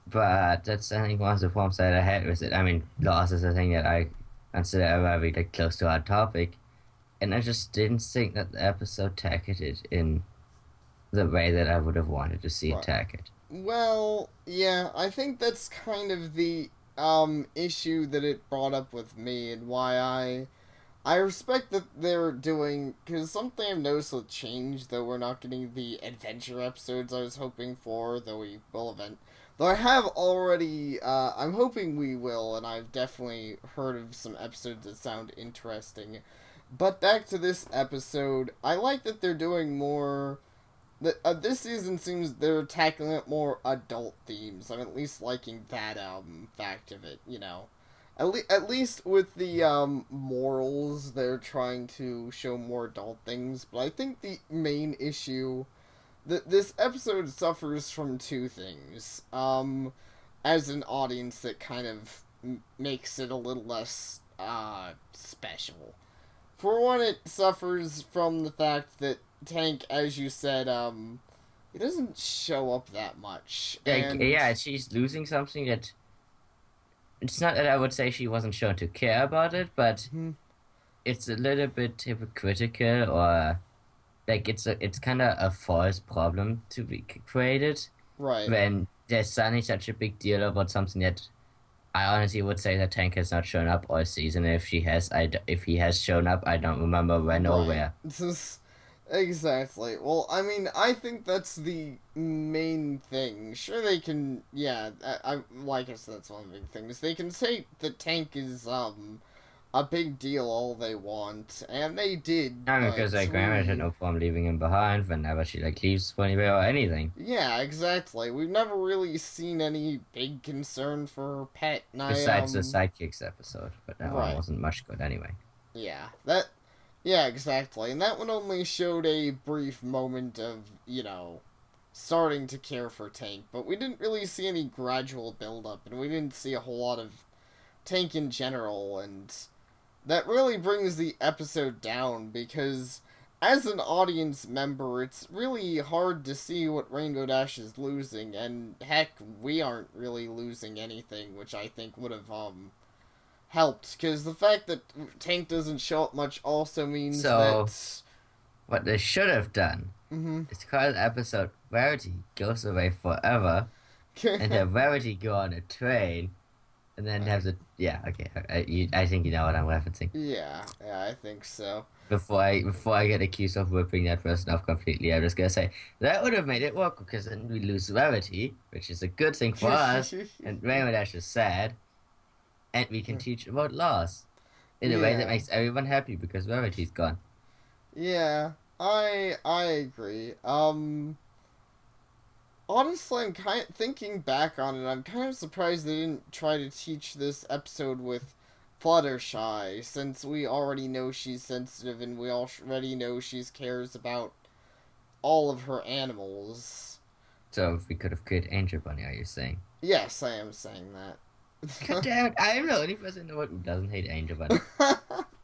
S2: But that's I think one of the problems that I had with it. I mean, loss is a thing that I consider very like close to our topic, and I just didn't think that the episode tackled it in the way that I would have wanted to see it
S1: right.
S2: tackled.
S1: Well, yeah, I think that's kind of the issue that it brought up with me and why I respect that they're doing because something I've noticed will change though we're not getting the adventure episodes I was hoping for though we will event Though I have already, I'm hoping we will, and I've definitely heard of some episodes that sound interesting. But back to this episode, I like that they're doing more. That this season seems they're tackling it more adult themes. I'm at least liking that fact of it. You know, at least with the morals, they're trying to show more adult things. But I think the main issue this episode suffers from two things. As an audience, that kind of makes it a little less special. For one, it suffers from the fact that Tank, as you said, he doesn't show up that much.
S2: Like,
S1: And
S2: yeah, she's losing something that. It's not that I would say she wasn't shown to care about it, but
S1: hmm,
S2: it's a little bit hypocritical, or like it's kind of a false problem to be created
S1: right,
S2: when there's suddenly such a big deal about something that I honestly would say that Tank has not shown up all season. If she has, if he has shown up, I don't remember when or
S1: right.
S2: where.
S1: Exactly. Well, I mean, I think that's the main thing. Sure, they can. Yeah, I like I said, that's one of the big things. They can say that Tank is a big deal all they want, and they did.
S2: I mean,
S1: But
S2: because like Grandma had no problem leaving him behind whenever she like leaves for anywhere or anything.
S1: yeah, exactly. We've never really seen any big concern for her pet, and
S2: Besides the sidekicks episode, but that one
S1: right.
S2: wasn't much good anyway.
S1: Yeah, that. Yeah, exactly. And that one only showed a brief moment of, starting to care for Tank, but we didn't really see any gradual build up, and we didn't see a whole lot of Tank in general, and that really brings the episode down because as an audience member, it's really hard to see what Rainbow Dash is losing, and heck, we aren't really losing anything, which I think would have helped, because the fact that Tank doesn't show up much also means
S2: So
S1: that.
S2: what they should have done
S1: Mm-hmm.
S2: is call the episode "Rarity Goes Away Forever" and have Rarity go on a train, and then have the I think you know what I'm referencing.
S1: yeah, I think so.
S2: Before I get accused of ripping that person off completely, I'm just gonna say that would have made it work because then we lose Rarity, which is a good thing for us, and Rainbow Dash is sad, and we can teach about loss in a way that
S1: Yeah.
S2: makes everyone happy because Rarity's gone.
S1: Yeah, I agree. Honestly, I'm thinking back on it. I'm kind of surprised they didn't try to teach this episode with Fluttershy, since we already know she's sensitive and we already know she cares about all of her animals.
S2: So if we could have created Angel Bunny, are you saying?
S1: Yes, I am saying
S2: God
S1: that.
S2: damn it, I'm the only person in the world who doesn't hate Angel Bunny.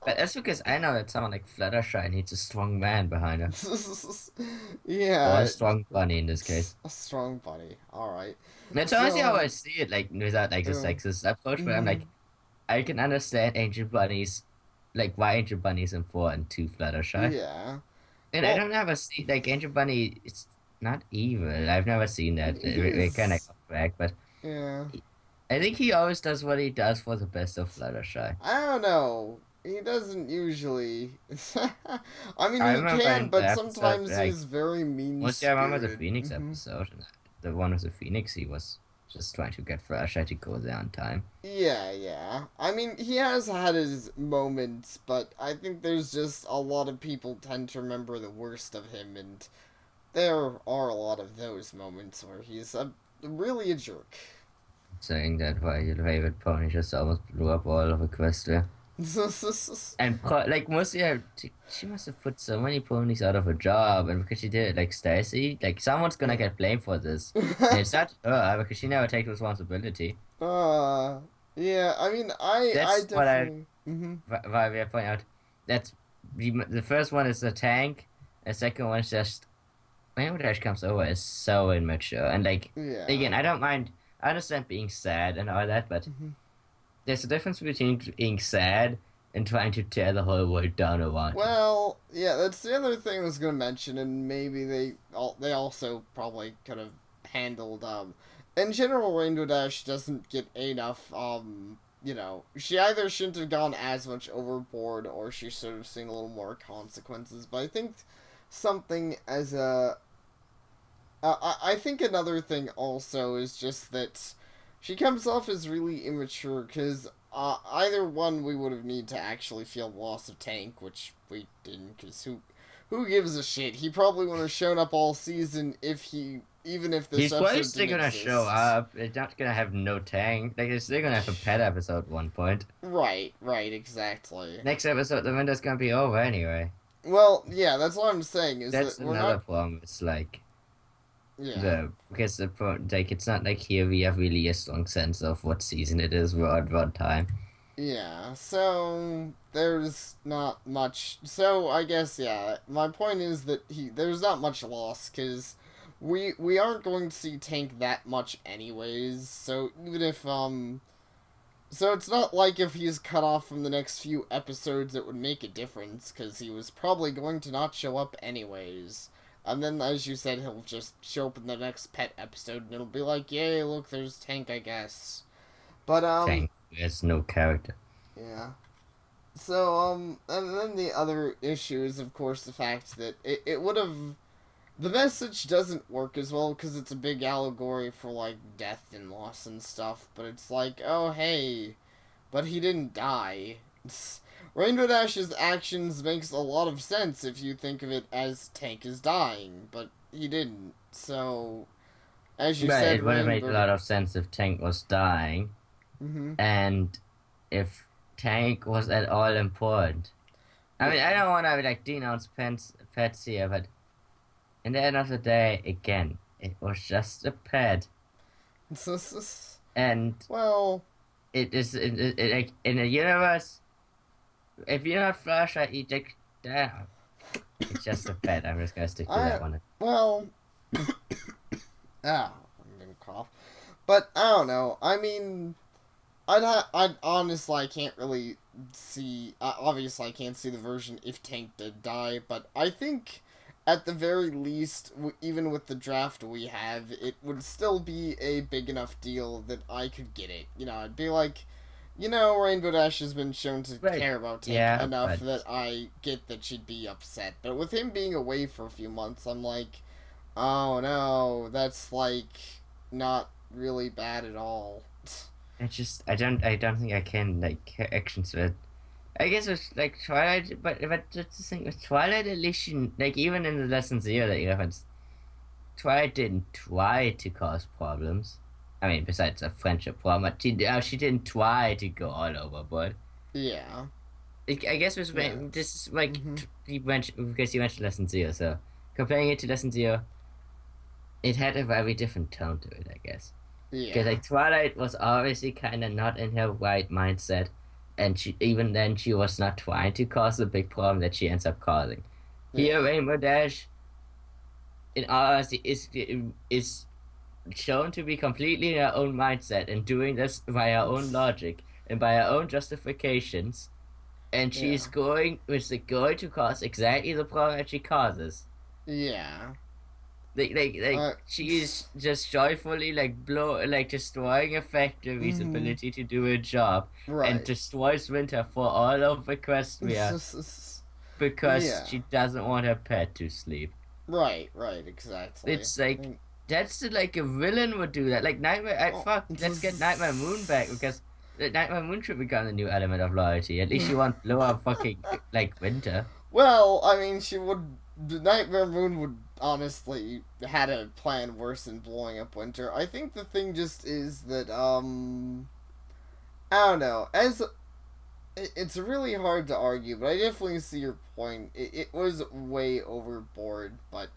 S2: But that's because I know that someone like Fluttershy needs a strong man behind her. Or
S1: Yeah,
S2: a strong bunny in this case.
S1: a strong bunny. All right.
S2: That's honestly how I see it, like, without like the
S1: Uh,
S2: sexist approach, but I'm
S1: mhm.
S2: like, I can understand Angel Bunny's, like, why Angel Bunny is important to Fluttershy.
S1: Yeah.
S2: And I
S1: Well,
S2: don't ever see, like, Angel Bunny, it's not evil. I've never seen that. We're kind of
S1: he's
S2: off track, but
S1: yeah.
S2: I think he always does what he does for the best of Fluttershy.
S1: I don't know. He doesn't usually. I mean,
S2: I
S1: he
S2: remember
S1: can,
S2: in the
S1: but
S2: episode,
S1: sometimes
S2: like,
S1: he's very mean
S2: mostly I remember the
S1: spirited.
S2: Phoenix episode. And the one with the Phoenix, he was just trying to get Fluttershy to go there on time.
S1: Yeah, yeah. I mean, he has had his moments, but I think there's just a lot of people tend to remember the worst of him, and there are a lot of those moments where he's really a jerk.
S2: Saying that why your favorite pony just almost blew up all of Equestria. And like mostly, she must have put so many ponies out of a job, and because she did it, like Stacy, like someone's gonna get blamed for this, and it's not her because she never takes responsibility.
S1: uh, yeah. I mean, I
S2: That's what I
S1: definitely. Mm-hmm.
S2: why we point out. That's the first one is the tank, the second one is just when Dash comes over is so immature, and like
S1: Yeah.
S2: again, I don't mind. I understand being sad and all that, but
S1: Mm-hmm.
S2: there's a difference between being sad and trying to tear the whole world down around you.
S1: Well, yeah, that's the other thing I was gonna mention, and maybe they also probably could have handled. In general, Rainbow Dash doesn't get enough. She either shouldn't have gone as much overboard, or she should have seen a little more consequences. But I think something as I think another thing also is just that she comes off as really immature because either one we would have need to actually feel the loss of Tank, which we didn't, because who gives a shit? He probably would have shown up all season even if this
S2: He's probably
S1: episode
S2: still
S1: didn't
S2: gonna show
S1: exist.
S2: up. It's not gonna have no Tank. Like, it's still gonna have a pet episode at one point.
S1: Right, exactly.
S2: Next episode, the window's gonna be over anyway.
S1: Well, yeah, that's what I'm saying is
S2: That's
S1: that we're
S2: another
S1: not.
S2: problem. It's like
S1: Yeah,
S2: because like it's not like here we have really a strong sense of what season it is at one time.
S1: yeah. So there's not much. So I guess yeah. My point is that there's not much loss because we aren't going to see Tank that much anyways. So even if So it's not like if he's cut off from the next few episodes it would make a difference, because he was probably going to not show up anyways. And then, as you said, he'll just show up in the next pet episode and it'll be like, yay, look, there's Tank, I guess. But,
S2: Tank has no character.
S1: yeah. So, and then the other issue is, of course, the fact that it would have. The message doesn't work as well because it's a big allegory for, like, death and loss and stuff, but it's like, oh, hey, but he didn't die. Rainbow Dash's actions makes a lot of sense if you think of it as Tank is dying, but he didn't. So, as you
S2: But
S1: said,
S2: it would have made a
S1: Rainbow.
S2: lot of sense if Tank was dying
S1: Mm-hmm.
S2: and if Tank was at all important. I mean, I don't want to like denounce pets here, but in the end of the day, again, it was just a pet, and
S1: Well,
S2: it is like in a universe. If you're not Flash, I eject down. It's just a pet. I'm just gonna stick to
S1: I
S2: that one.
S1: well, I'm gonna cough. But I don't know. I mean, I'd honestly, I can't really see. Obviously, I can't see the version if Tank did die. But I think, at the very least, even with the draft we have, it would still be a big enough deal that I could get it. You know, I'd be like, Rainbow Dash has been shown to
S2: Right.
S1: care about Tank
S2: Yeah,
S1: enough
S2: but
S1: that I get that she'd be upset. But with him being away for a few months, I'm like, oh no, that's like not really bad at all.
S2: I don't think I can like actions with. I guess with like Twilight, but just the thing with Twilight, at least like even in the lesson zero that you referenced, Twilight didn't try to cause problems. I mean, besides a friendship problem, but she didn't try to go all overboard.
S1: Yeah.
S2: I guess
S1: Yeah.
S2: this is like
S1: Mm-hmm.
S2: you mentioned because you mentioned lesson zero, so comparing it to lesson zero, it had a very different tone to it, I guess. Because
S1: Yeah.
S2: like Twilight was obviously kind of not in her right mindset, and even then she was not trying to cause the big problem that she ends up causing. Here,
S1: Yeah.
S2: Rainbow Dash, in all honesty, is shown to be completely in her own mindset and doing this by her own logic and by her own justifications, and she's
S1: Yeah.
S2: going to cause exactly the problem that she causes.
S1: Yeah.
S2: Like
S1: Uh.
S2: she's just joyfully like destroying a factory's
S1: Mhm.
S2: ability to do a job and
S1: Right.
S2: destroys Winter for all of Equestria because
S1: Yeah.
S2: she doesn't want her pet to sleep.
S1: Right, exactly.
S2: It's like like a villain would do that. Like Nightmare, let's get Nightmare Moon back because Nightmare Moon should become the new element of loyalty. At least you won't blow up fucking like Winter.
S1: Well, I mean, she would. The Nightmare Moon would honestly had a plan worse than blowing up Winter. I think the thing just is that I don't know. It's really hard to argue, but I definitely see your point. It was way overboard, but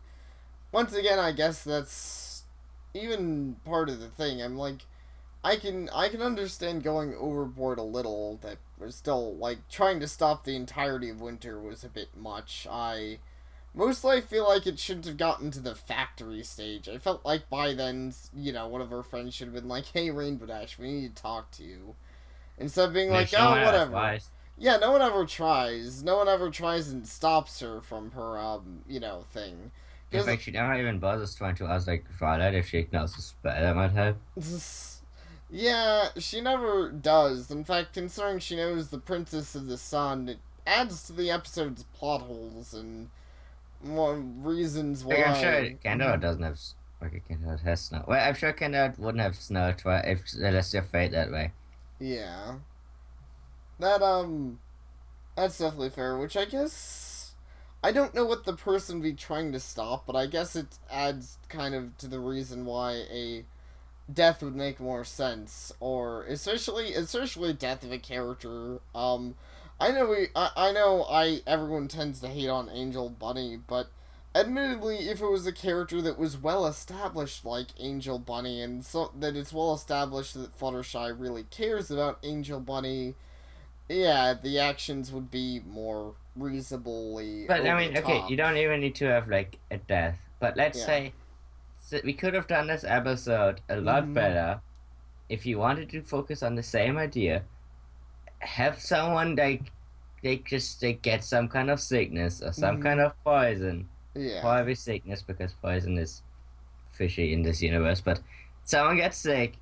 S1: once again, I guess that's even part of the thing. I'm like, I can understand going overboard a little. That was still like trying to stop the entirety of Winter was a bit much. I feel like it shouldn't have gotten to the factory stage. I felt like by then, one of her friends should have been like, "Hey, Rainbow Dash, we need to talk to you," instead of being like,
S2: There's no
S1: "Oh,
S2: one else,
S1: whatever."
S2: wise.
S1: Yeah, no one ever tries. No one ever tries and stops her from her thing.
S2: In
S1: Because
S2: fact, she never even bothers trying to ask like Twilight if she ignores the spell that might help.
S1: yeah, she never does. In fact, considering she knows the Princess of the Sun, it adds to the episode's plot holes and more reasons why.
S2: Like, I'm sure Gandalf doesn't have Okay, Kent has snow. Well, I'm sure Kent wouldn't have snow if unless they're fate that way.
S1: Yeah. That that's definitely fair, which I guess I don't know what the person be trying to stop, but I guess it adds kind of to the reason why a death would make more sense, or especially death of a character. I know I everyone tends to hate on Angel Bunny, but admittedly, if it was a character that was well established like Angel Bunny, and so that it's well established that Fluttershy really cares about Angel Bunny, yeah, the actions would be more reasonably
S2: But I
S1: over the
S2: mean, okay,
S1: top.
S2: you don't even need to have like a death. But let's
S1: Yeah.
S2: say we could have done this episode a lot
S1: Mm-hmm.
S2: better if you wanted to focus on the same idea. Have someone like they just they get some kind of sickness or some kind
S1: Mm-hmm.
S2: of poison.
S1: Yeah.
S2: Probably sickness because poison is fishy in this universe. But someone gets sick,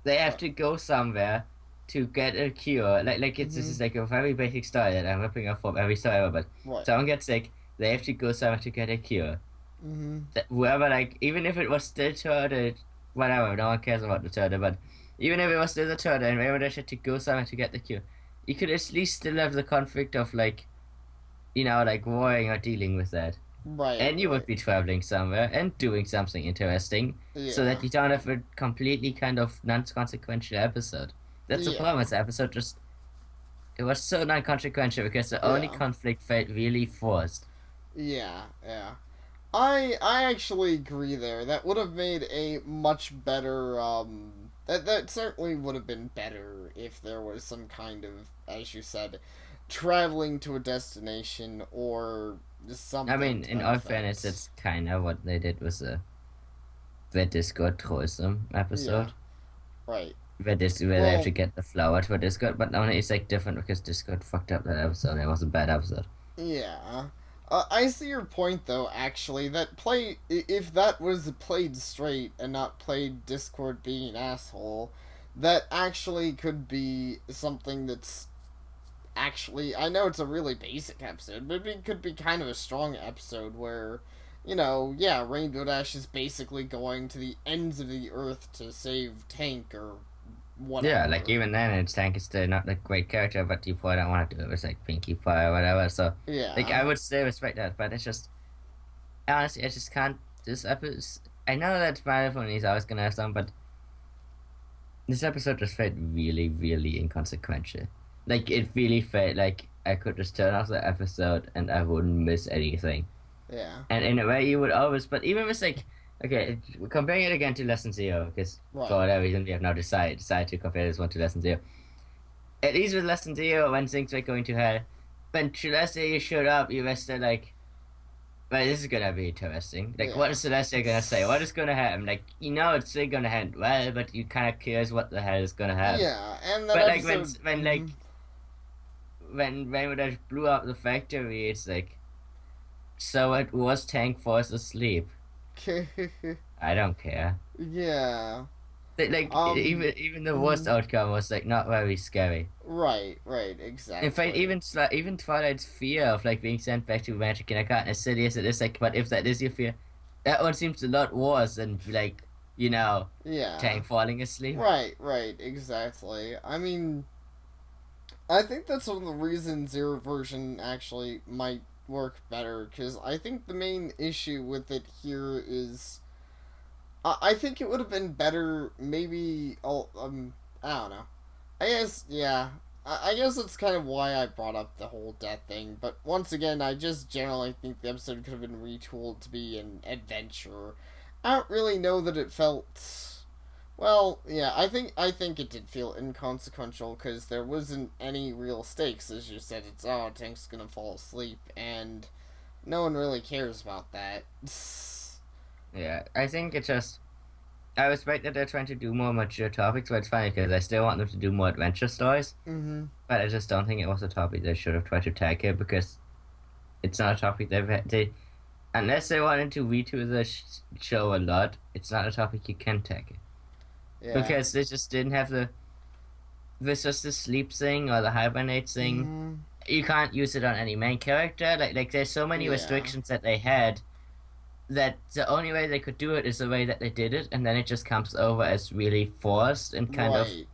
S2: they have
S1: Right.
S2: to go somewhere to get a cure. Like it's this
S1: Mm-hmm.
S2: is like a very basic story that I'm ripping off from every story ever. But
S1: Right.
S2: someone gets sick, they have to go somewhere to get a cure.
S1: Mm-hmm.
S2: Whoever like even if it was still turtle, whatever, no one cares about the turtle. But even if it was still the turtle and everyone had to go somewhere to get the cure, you could at least still have the conflict of like like warring or dealing with that.
S1: Right.
S2: And you would
S1: Right.
S2: be traveling somewhere and doing something interesting so
S1: Yeah.
S2: that you don't have a completely kind of non-consequential episode. That's the
S1: Yeah.
S2: problem with the episode, just it was so non-consequential because the only
S1: Yeah.
S2: conflict felt really forced.
S1: Yeah. Yeah. I actually agree there. That would have made a much better that certainly would have been better if there was some kind of, as you said, traveling to a destination or
S2: I
S1: something
S2: mean,
S1: to
S2: in
S1: that
S2: all fairness,
S1: effect.
S2: that's kind of what they did with the Discord Trollsome
S1: Yeah.
S2: episode.
S1: Right.
S2: Where they have to
S1: Well,
S2: get the flower to Discord, but only it's like different because Discord fucked up that episode. It was a bad episode.
S1: yeah. I see your point though. Actually, that play if that was played straight and not played Discord being an asshole, that actually could be something that's actually, I know it's a really basic episode, but it could be kind of a strong episode where, yeah, Rainbow Dash is basically going to the ends of the earth to save Tank or
S2: Yeah, like
S1: whatever.
S2: even then, it's Tank is still not a great character, but you probably don't want to do it with like Pinkie Pie or whatever. So, like,
S1: Yeah.
S2: I would still respect that, but it's just honestly, I just can't. This episode, I know that Spider-Man is always gonna have some, but this episode just felt really, really inconsequential. Like, it really felt like I could just turn off the episode and I wouldn't miss anything.
S1: Yeah.
S2: And in a way, you would always, but even with like, okay, comparing it again to Lesson Zero, because for
S1: Right.
S2: whatever reason we have now decided to compare this one to Lesson Zero. At least with Lesson Zero, when things were going to hell, when Celestia showed up, you were still like, well, this is gonna be interesting. Like, what
S1: Yeah.
S2: is Celestia gonna say? What is gonna happen? Like, it's still gonna end well, but you kind of curious what the hell is gonna happen.
S1: Yeah, and that
S2: But like
S1: episode.
S2: when like when Rainbow blew up the factory, it's like, so it was Tank Force asleep.
S1: Mm-hmm.
S2: I don't care.
S1: Yeah.
S2: Like
S1: Um.
S2: even the worst
S1: mhm.
S2: outcome was like not very scary.
S1: Right. Right.
S2: In fact,
S1: Exactly.
S2: even Twilight's fear of like being sent back to Magic Kindergarten, as silly as it is, like, but if that is your fear, that one seems a lot worse than like you know
S1: Yeah.
S2: Tank falling asleep.
S1: Right. Right. Exactly. I mean, I think that's one of the reasons Zero version actually might work better, because I think the main issue with it here is I think it would have been better maybe. I don't know. I guess, yeah. I guess that's kind of why I brought up the whole death thing. But once again, I just generally think the episode could have been retooled to be an adventure. I don't really know that it felt. Well, yeah, I think it did feel inconsequential because there wasn't any real stakes. As you said, it's Tank's gonna fall asleep, and no one really cares about that.
S2: Yeah, I think it just I respect that they're trying to do more mature topics, but it's funny because I still want them to do more adventure stories.
S1: Mm-hmm.
S2: But I just don't think it was a topic they should have tried to tackle because it's not a topic they unless they wanted to retool the show a lot. It's not a topic you can tackle
S1: Yeah.
S2: because they just didn't have this was the sleep thing or the hibernate thing.
S1: Mm-hmm.
S2: You can't use it on any main character. Like there's so many
S1: Yeah.
S2: restrictions that they had that the only way they could do it is the way that they did it, and then it just comes over as really forced and kind of
S1: Right.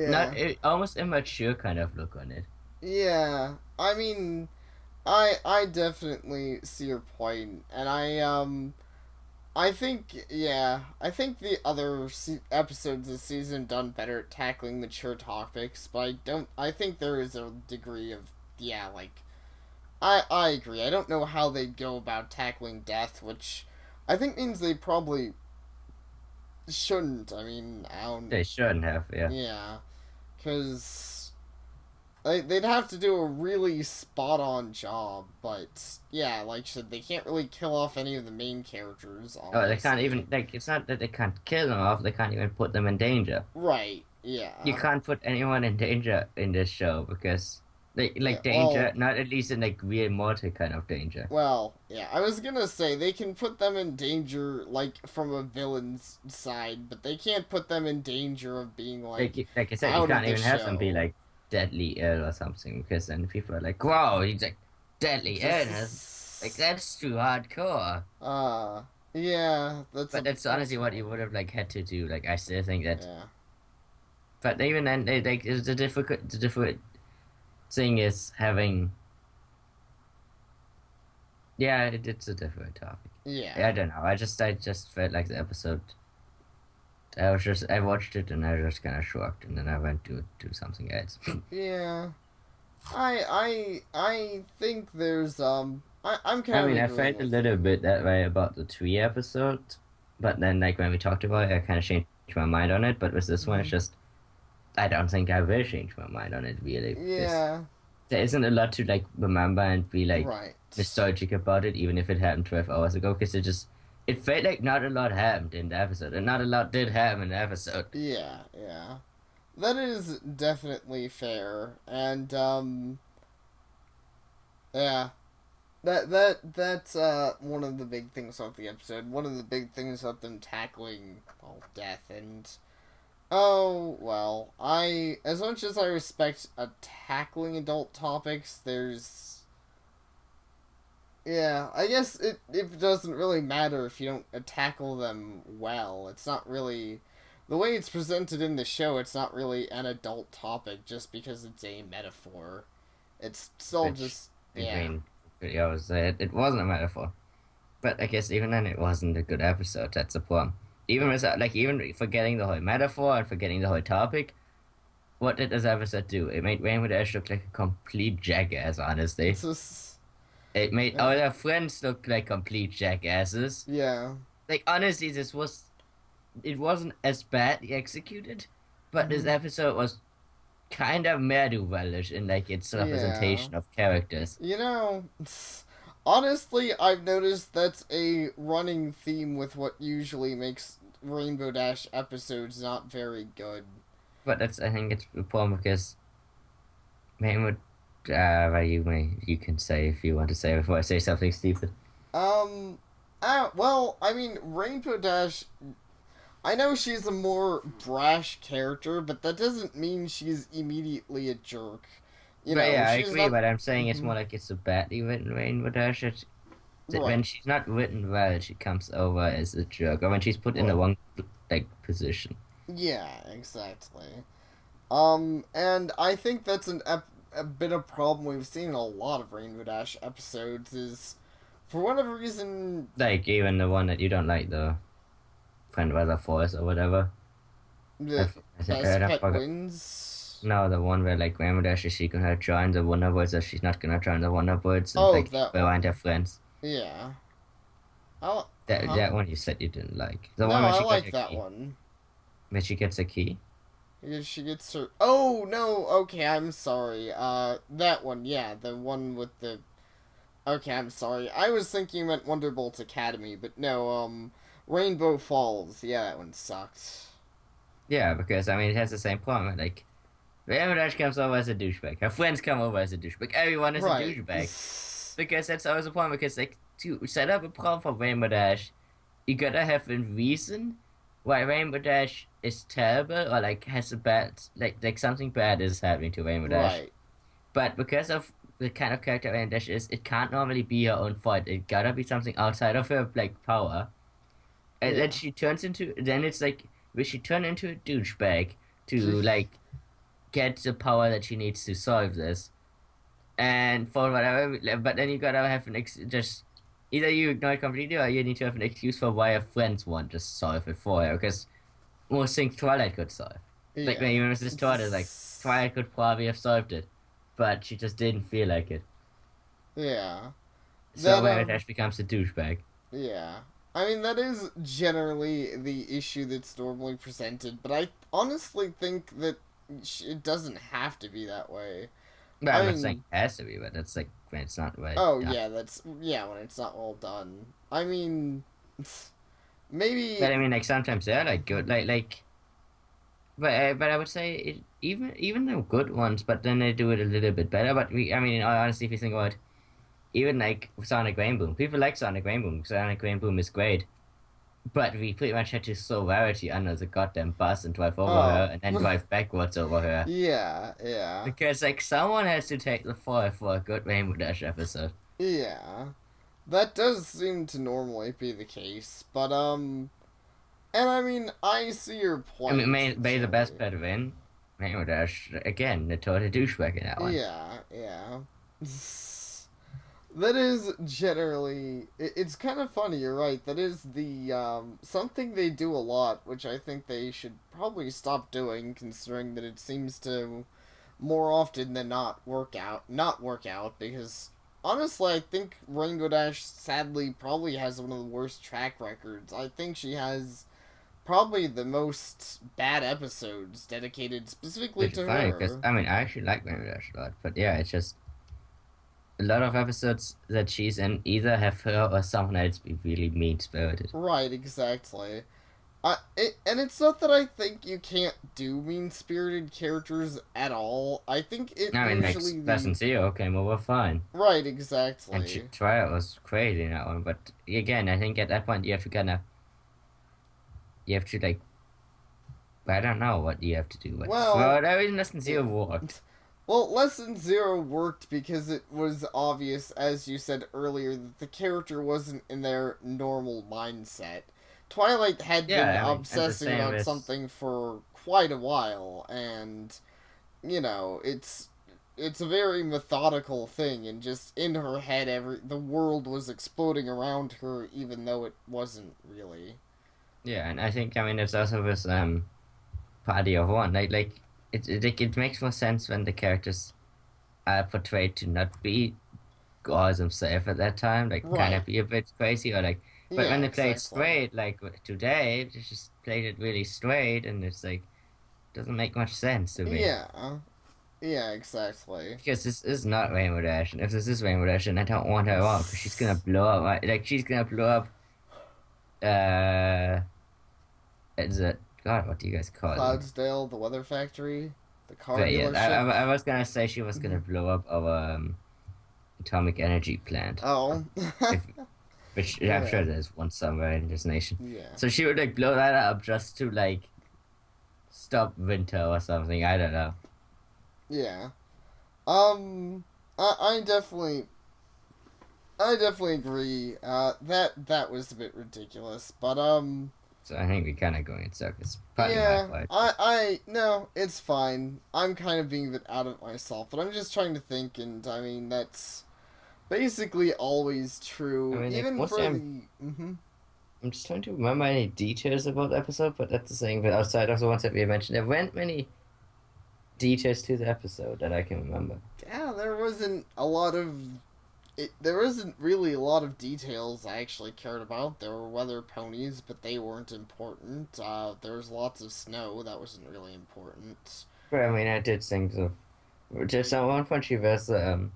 S2: not
S1: Yeah.
S2: almost immature kind of look on it.
S1: Yeah. I mean, I definitely see your point, and I think, yeah, I think the other episodes this season done better at tackling mature topics, but I think there is a degree of, yeah, like, I agree. I don't know how they'd go about tackling death, which I think means they probably shouldn't. I mean, I don't,
S2: They shouldn't have, yeah.
S1: yeah, because they'd have to do a really spot on job, but yeah, like I said, they can't really kill off any of the main characters,
S2: Oh, they can't
S1: obviously.
S2: even like. It's not that they can't kill them off; they can't even put them in danger.
S1: Right,
S2: You
S1: yeah.
S2: can't put anyone in danger in this show because
S1: Yeah,
S2: like danger, not at least in like real mortal kind of danger.
S1: yeah, I was gonna say they can put them in danger, like, from a villain's side, but they can't put them in danger of being, like,
S2: Like I said, you
S1: out of
S2: can't
S1: the
S2: even have them be
S1: show.
S2: like deadly ill or something because then people are like, "Whoa, he's like deadly illness." Like that's too hardcore.
S1: uh, yeah,
S2: But that's
S1: that's
S2: honestly
S1: a
S2: what you
S1: point.
S2: would have like had to do. Like I still think that.
S1: Yeah.
S2: But even then, they, like the difficult thing is having. Yeah, it's a difficult topic.
S1: Yeah.
S2: I don't know. I just felt like the episode. I watched it and I was just kind of shocked, and then I went to do something else.
S1: Yeah. I think there's I'm
S2: I
S1: kind of
S2: mean, I
S1: agreeing
S2: felt a
S1: with
S2: little
S1: you.
S2: bit that way about the Tree episode, but then like when we talked about it, I kind of changed my mind on it. But with this one, it's
S1: Hmm.
S2: just I don't think I will change my mind on it really because
S1: Yeah.
S2: there isn't a lot to like remember and be like
S1: Right.
S2: nostalgic about it, even if it happened 12 hours ago. Because it felt like not a lot happened in the episode, and not a lot did happen in the episode.
S1: Yeah, yeah. That is definitely fair. And yeah. That's one of the big things about the episode. One of the big things about them tackling, well, death. And oh, well, I as much as I respect tackling adult topics, there's, yeah, I guess it doesn't really matter if you don't tackle them well. It's not really the way it's presented in the show. It's not really an adult topic just because it's a metaphor. It's still
S2: Which
S1: just,
S2: I
S1: yeah.
S2: mean, I was it wasn't a metaphor, but I guess even then it wasn't a good episode. That's the problem. Even with like even forgetting the whole metaphor and forgetting the whole topic, what did this episode do? It made Rainbow Dash look like a complete jackass. Honestly,
S1: It's just,
S2: it made all their friends look like complete jackasses.
S1: yeah.
S2: Like honestly, it wasn't as badly executed, but this
S1: Hmm.
S2: episode was kind of Medu-relish in like its
S1: Yeah.
S2: representation of characters.
S1: You know, honestly, I've noticed that's a running theme with what usually makes Rainbow Dash episodes not very good.
S2: But that's I think it's a problem because Rainbow well, you can say if you want to say before I say something stupid.
S1: Um, well, I mean, Rainbow Dash, I know she's a more brash character, but that doesn't mean she's immediately a jerk. You
S2: But
S1: know,
S2: yeah, I
S1: she's
S2: agree.
S1: not.
S2: But I'm saying it's
S1: Mhm.
S2: more like it's a badly written Rainbow Dash. That when
S1: Right,
S2: she's not written well, she comes over as a jerk, or when she's put in the
S1: right.
S2: wrong like position.
S1: Yeah, exactly. And I think that's a bit of problem we've seen in a lot of Rainbow Dash episodes is, for whatever reason,
S2: Like even the one that you don't like, the friend weather force or whatever.
S1: the best
S2: I
S1: pet
S2: forgot.
S1: wins.
S2: No, the one where like Rainbow Dash is she gonna join the Wonderboys or she's not gonna join the Wonderboys and
S1: Oh,
S2: like
S1: that
S2: behind her
S1: one.
S2: friends.
S1: Yeah. Oh,
S2: That
S1: huh?
S2: that one you said you didn't like. The
S1: No,
S2: one where
S1: I
S2: she got
S1: like
S2: her
S1: that
S2: key.
S1: one.
S2: Where she gets a key.
S1: Because she gets her. Oh no. Okay, I'm sorry. That one. Yeah, the one with the. Okay, I'm sorry. I was thinking you meant Wonderbolt Academy, but no. Rainbow Falls. Yeah, that one sucked.
S2: Yeah, because I mean it has the same problem. Like Rainbow Dash comes over as a douchebag. Her friends come over as a douchebag. Everyone is a
S1: Right.
S2: douchebag. Because that's always the point. Because like to set up a problem for Rainbow Dash, you gotta have a reason why Rainbow Dash is terrible or like has a bad like something bad is happening to Rainbow Dash.
S1: Right.
S2: But because of the kind of character Rain Dash is, it can't normally be her own fault. It gotta be something outside of her like power. And then
S1: Yeah.
S2: she turns into then it's like will she turn into a douchebag to like get the power that she needs to solve this. And for whatever, but then you gotta have just either you ignore it completely or you need to have an excuse for why her friends won't just solve it for her because most things Twilight could solve. Like when
S1: Yeah.
S2: you was this Twilight, like Twilight could probably have solved it, but she just didn't feel like it.
S1: Yeah.
S2: So
S1: That
S2: when Ash becomes a douchebag.
S1: yeah. I mean that is generally the issue that's normally presented, but I honestly think that it doesn't have to be that way.
S2: But I'm
S1: I
S2: not saying
S1: mean,
S2: it has to be, but that's like when it's not right.
S1: oh
S2: Yeah.
S1: yeah, that's yeah when it's not well done. I mean, maybe
S2: But I mean, like sometimes they're like good, but I would say even though good ones, but then they do it a little bit better. But I mean, honestly, if you think about even like Sonic Rainboom, people like Sonic Rainboom. Sonic Rainboom is great, but we pretty much had to throw Rarity under the goddamn bus and drive over her,
S1: oh
S2: and then drive backwards over her
S1: yeah yeah
S2: because like someone has to take the fall for a good Rainbow Dash episode.
S1: yeah. That does seem to normally be the case, but and I mean I see your
S2: I mean,
S1: point
S2: may the best
S1: generally.
S2: player win. Rainbow Dash again, the total douchebag in that one.
S1: Yeah, yeah. That is generally it's kind of funny, you're right. That is the something they do a lot, which I think they should probably stop doing considering that it seems to more often than not work out because honestly, I think Rainbow Dash sadly probably has one of the worst track records. I think she has probably the most bad episodes dedicated specifically
S2: Which is
S1: to
S2: funny because
S1: her.
S2: I mean I actually like Rainbow Dash a lot, but yeah, it's just a lot of episodes that she's in either have her or someone else be really mean spirited.
S1: Right, exactly. And it's not that I think you can't do mean spirited characters at all. I think it
S2: I mean, like
S1: usually the
S2: Lesson Zero came over fine,
S1: right
S2: and
S1: exactly.
S2: Trial was crazy in that one. But again, I think at that point you have to like I don't know what you have to do, but for
S1: Well,
S2: whatever reason, Lesson Zero
S1: yeah.
S2: worked.
S1: Well, Lesson Zero worked because it was obvious, as you said earlier, that the character wasn't in their normal mindset. Twilight had been
S2: Yeah, I mean, and the
S1: obsessing
S2: same
S1: about
S2: with
S1: something for quite a while, and you know, it's a very methodical thing, and just in her head, the world was exploding around her, even though it wasn't really.
S2: yeah, and I think I mean it's also with Party of One. It makes more sense when the characters are portrayed to not be gods themselves at that time, like kind
S1: Right.
S2: of be a bit crazy or like. But when
S1: Yeah.
S2: they play it
S1: Exactly.
S2: straight, like today, they just played it really straight, and it's like doesn't make much sense to me.
S1: Yeah. Yeah. Exactly.
S2: Because this is not Rainbow Dash, and if this is Rainbow Dash, then I don't want her around because she's gonna blow up. Right? Like she's gonna blow up. Uh, it's a God. What do you guys call them?
S1: Cloudsdale, the Weather Factory, the car
S2: But yeah,
S1: dealership.
S2: I was gonna say she was gonna blow up our atomic energy plant.
S1: Oh.
S2: If which I'm
S1: Yeah.
S2: sure there's one somewhere in this nation.
S1: Yeah.
S2: So she would like blow that up just to like stop winter or something. I don't know.
S1: Yeah. Um. I definitely agree. That was a bit ridiculous, but
S2: So I think we're kind of going in circles. Partly my
S1: yeah.
S2: fault.
S1: I no, it's fine. I'm kind of being a bit out of myself, but I'm just trying to think, and I mean that's basically always
S2: I
S1: true,
S2: mean, like
S1: even
S2: mostly
S1: for the. Mm-hmm.
S2: I'm just trying to remember any details about the episode, but that's the thing. But outside of the ones that we mentioned, there weren't many details to the episode that I can remember.
S1: Yeah, there wasn't a lot of there isn't really a lot of details I actually cared about. There were weather ponies, but they weren't important. There was lots of snow. That wasn't really important.
S2: But I mean, I did think of just at one point she wears the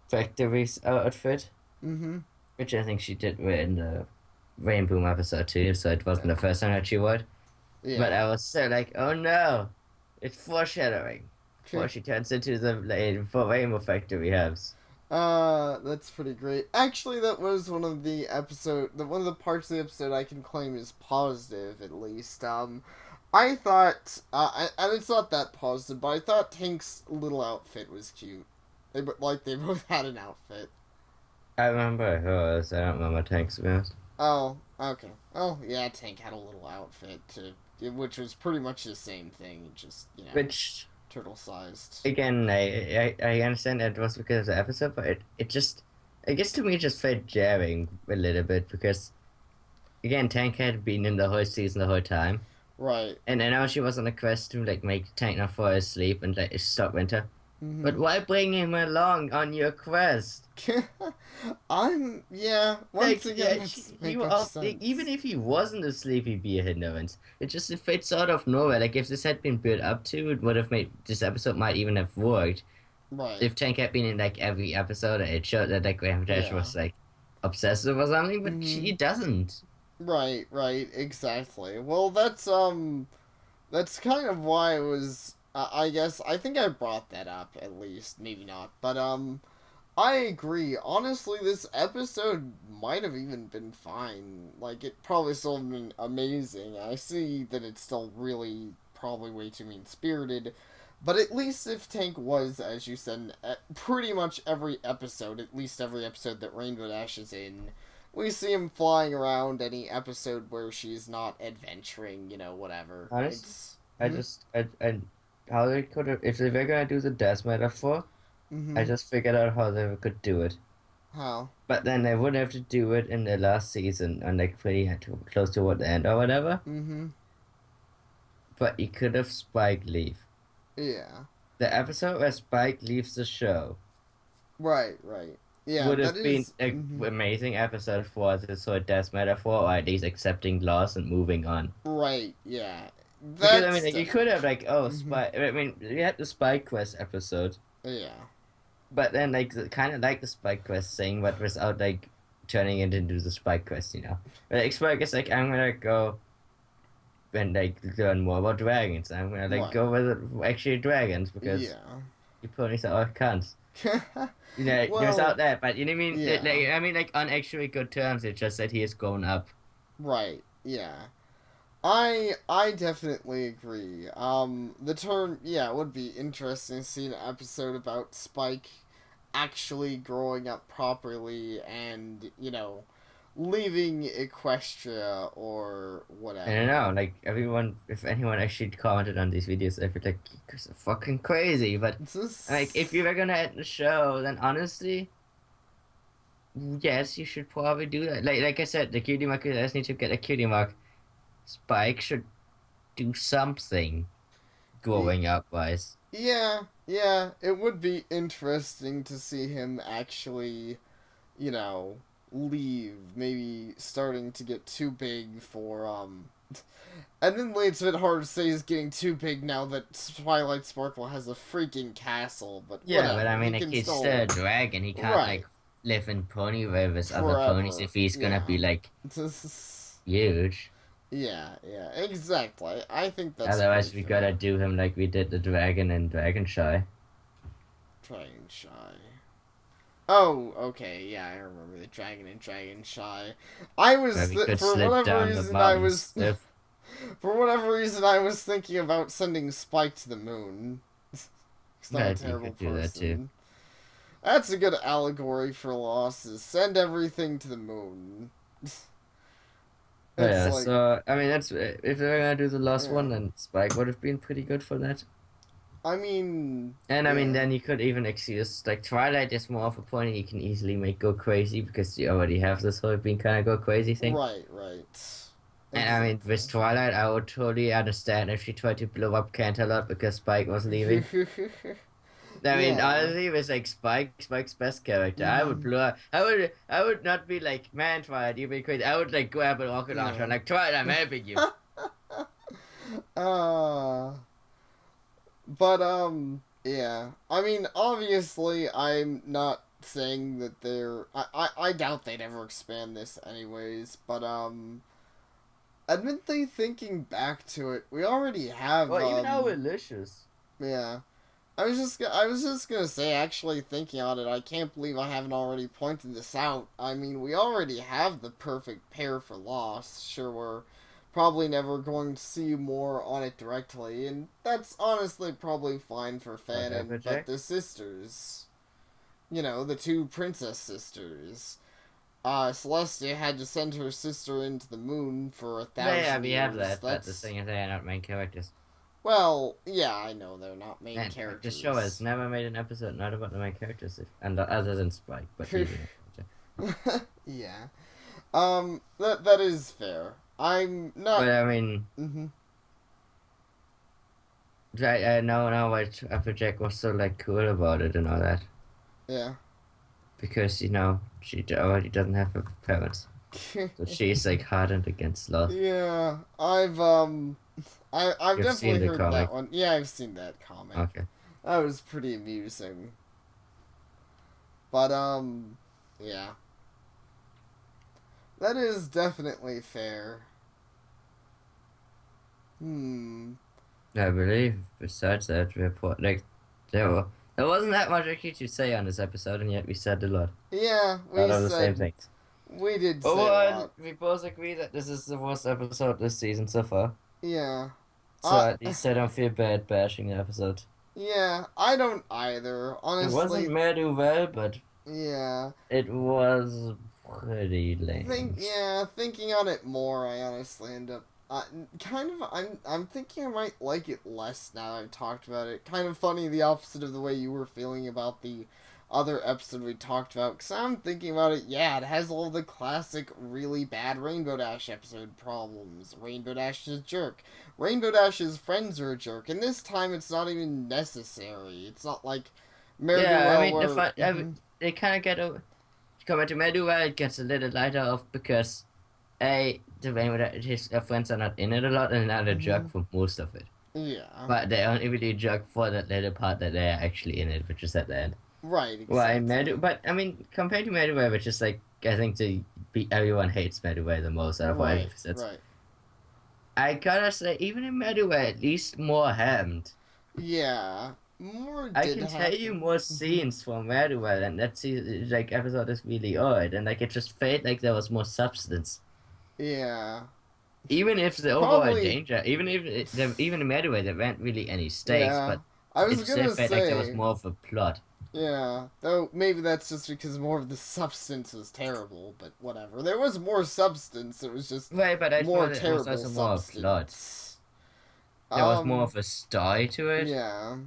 S2: factory's outfit,
S1: Mm-hmm.
S2: which I think she did wear in the Rainbow episode too. So it wasn't the first time that she would. But
S1: Yeah.
S2: I was so like, oh no, it's foreshadowing. Before she turns into the like, for Rainbow Factory house.
S1: That's pretty great. Actually, that was one of the one of the parts of the episode I can claim is positive, at least. I thought, and it's not that positive, but I thought Tank's little outfit was cute. They both had an outfit.
S2: I remember hers. I don't remember Tank's, to be honest.
S1: Oh, okay. Oh, yeah, Tank had a little outfit too, which was pretty much the same thing, just
S2: Which,
S1: turtle sized.
S2: again, I understand that it was because of the episode, but it just, I guess to me, it just felt jarring a little bit because, again, Tank had been in the whole season the whole time.
S1: Right.
S2: And I know she was on a quest to like make Tank not fall asleep and like stop Winter. But
S1: Mm-hmm.
S2: why bring him along on your quest?
S1: Yeah. Once
S2: Like,
S1: again,
S2: yeah,
S1: that
S2: she,
S1: doesn't
S2: he
S1: make much
S2: like, even
S1: sense.
S2: if he wasn't asleep, he'd be a hindrance. It just it fits out of nowhere. Like if this had been built up to, it would have made this episode might even have worked.
S1: Right.
S2: If Tank had been in like every episode, it showed that like Graham Dash
S1: Yeah.
S2: was like obsessive or something, but
S1: Mm-hmm.
S2: she doesn't.
S1: Right. Right. Exactly. Well, that's kind of why it was. I guess I think I brought that up at least, maybe not, but I agree. Honestly, this episode might have even been fine. Like, it probably still been amazing. I see that it's still really probably way too mean spirited. But at least if Tank was, as you said, pretty much every episode, at least every episode that Rainbow Dash is in, we see him flying around any episode where she's not adventuring, whatever.
S2: Honestly,
S1: It's.
S2: I
S1: Hmm?
S2: just I how they could have if they were gonna do the death metaphor, I
S1: Mm-hmm.
S2: just figured out how they could do it.
S1: How?
S2: But then they wouldn't have to do it in the last season and like pretty close toward the end or whatever.
S1: Mm-hmm.
S2: But you could have Spike leave.
S1: Yeah.
S2: The episode where Spike leaves the show
S1: Right, right. Yeah,
S2: would
S1: that
S2: have been
S1: is.
S2: an
S1: Mhm.
S2: amazing episode for this sort of death metaphor, or at least accepting loss and moving on.
S1: Right, yeah.
S2: Because I mean,
S1: That's
S2: like you could have
S1: definitely.
S2: like, oh,
S1: Hmm.
S2: Spike. I mean, we had the Spike Quest episode,
S1: Yeah.
S2: but then like kind of like the Spike Quest thing, but without like turning it into the Spike Quest, you know. But like, Spike is like, I'm gonna go and like learn more about dragons. I'm gonna like
S1: Right.
S2: go with actually dragons because
S1: Yeah.
S2: you ponies are all cunts. You know,
S1: Well,
S2: without that, but you know what I mean?
S1: yeah.
S2: I mean, like on actually good terms. It's just that he has grown up.
S1: Right. Yeah. I definitely agree. The term, yeah, it would be interesting to see an episode about Spike actually growing up properly and, leaving Equestria or
S2: I don't know,
S1: whatever.
S2: like everyone, if anyone actually commented on these videos, I feel like it's fucking crazy. But like, if you were gonna end the show, then honestly, yes, you should probably do that. Like I said, the cutie mark just need to get a cutie mark. Spike should do something growing up wise.
S1: Yeah, yeah, it would be interesting to see him actually, you know, leave. Maybe starting to get too big for. Admittedly, it's a bit hard to say he's getting too big now that Twilight Sparkle has a freaking castle, but
S2: Yeah, but I
S1: whatever.
S2: mean,
S1: He
S2: like
S1: can
S2: he's still a
S1: still.
S2: dragon. He can't like
S1: Right.
S2: live in pony rivers other ponies
S1: Forever.
S2: if he's gonna
S1: Yeah.
S2: be like huge.
S1: Yeah, yeah, exactly. I think that's pretty
S2: Otherwise, we gotta
S1: fair.
S2: do him like we did the dragon in Dragon Shy.
S1: Dragon Shy. Oh, okay, yeah, I remember the Dragon and Dragon Shy.
S2: Where we could
S1: For
S2: slip
S1: whatever
S2: down the
S1: reason, I
S2: mountain
S1: was
S2: stuff.
S1: for whatever reason I was thinking about sending Spike to the moon. Cause I'm a
S2: But you
S1: terrible
S2: could do that too.
S1: person. That's a good allegory for losses. Send everything to the moon.
S2: But
S1: It's
S2: yeah,
S1: like,
S2: so I mean, that's if they're gonna do the last
S1: yeah.
S2: one, then Spike would have been pretty good for that.
S1: I mean,
S2: And I mean,
S1: yeah.
S2: then you could even excuse like Twilight is more of a point you can easily make go crazy because you already have this whole being kind of go crazy thing.
S1: Right, right.
S2: And I mean, with
S1: Exactly.
S2: Twilight, I would totally understand if she tried to blow up Canterlot because Spike was leaving. I mean,
S1: Yeah.
S2: honestly, it was like Spike's best character. I would
S1: Hmm.
S2: blow up. I would not be like, man, Twilight, you've been crazy. I would like grab a rocket launcher and
S1: Yeah.
S2: like, Twilight, I'm helping you.
S1: uh, yeah. I mean, obviously, I'm not saying that they're. I doubt they'd ever expand this, anyways. But admittedly, thinking back to it, we already have
S2: Or even how malicious.
S1: yeah. I was just gonna say, actually thinking on it, I can't believe I haven't already pointed this out. I mean, we already have the perfect pair for Lost. Sure, we're probably never going to see more on it directly, and that's honestly probably fine for
S2: What
S1: fanon. But
S2: Applejack?
S1: the sisters, the two princess sisters. Celestia had to send her sister into the moon for
S2: Yeah,
S1: 1,000
S2: we have
S1: years.
S2: that, but the
S1: That's
S2: thing is, they are not main characters.
S1: well, yeah, I know they're not main
S2: And the show has
S1: characters.
S2: never made an episode not about the main characters, and other than Spike, but he's a main character.
S1: Yeah. That is fair. I'm not.
S2: But I mean,
S1: Hmm.
S2: I know why Applejack was so like cool about it and all that,
S1: Yeah.
S2: because she already doesn't have her parents, so she's like hardened against love.
S1: Yeah. I've
S2: You've seen
S1: definitely
S2: the
S1: heard
S2: comic.
S1: that one. Yeah, I've seen that comic.
S2: Okay.
S1: That was pretty amusing. But yeah. That is definitely fair. Hmm.
S2: I believe besides that report, like there wasn't that much actually to say on this episode, and yet we said a lot.
S1: Yeah,
S2: A lot of the same things.
S1: we did say a
S2: Overall,
S1: lot.
S2: we both agree that this is the worst episode this season so far.
S1: Yeah.
S2: So at least I don't feel bad bashing the episode.
S1: Yeah, I don't either. Honestly,
S2: It wasn't made well, but
S1: yeah.
S2: it was pretty lame.
S1: Thinking on it more, I honestly end up I'm thinking I might like it less now that I've talked about it. Kind of funny, the opposite of the way you were feeling about the other episode we talked about. Because I'm thinking about it, yeah, it has all the classic really bad Rainbow Dash episode problems. Rainbow Dash is a jerk. Rainbow Dash's friends are a jerk. And this time it's not even necessary. It's not like
S2: Yeah, I mean,
S1: where...
S2: they kind of get over. Coming to Meduva, it gets a little lighter off because the Rainbow Dash, his friends are not in it a lot, and they're not a jerk for most of it.
S1: Yeah.
S2: But they only really jerk for that little part that they're actually in it, which is at the end.
S1: Right,
S2: exactly. But I mean, compared to Meduva, which is like, I think everyone hates Meduva the most out of all episodes.
S1: Right.
S2: I gotta say, even in Meduva, at least more hammed.
S1: Yeah. More
S2: I can tell you more scenes from Meduva, and that episode is really odd, and like it just felt like there was more substance.
S1: Yeah.
S2: Even if the overall danger, even in Meduva, there weren't really any stakes, but
S1: I was
S2: it still felt like there was more of a plot.
S1: Yeah, though maybe that's just because more of the substance was terrible, but whatever. There was more substance, it was just
S2: right, but I
S1: more
S2: thought
S1: terrible
S2: it was also more
S1: substance.
S2: Plot. There was more of a story to it.
S1: Yeah.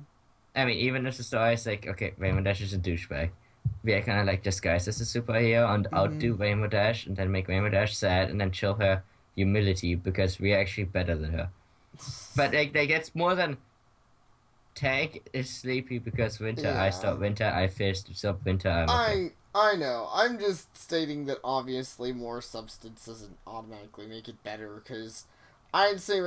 S2: I mean, even if the story is like, okay, Rainbow Dash is a douchebag. We are kind of like disguised as a superhero and outdo Rainbow Dash, and then make Rainbow Dash sad, and then show her humility because we are actually better than her. But like, it's more than Tank is sleepy because winter. I stop winter. I fist stop winter.
S1: I know. I'm just stating that obviously more substance doesn't automatically make it better, because I'd say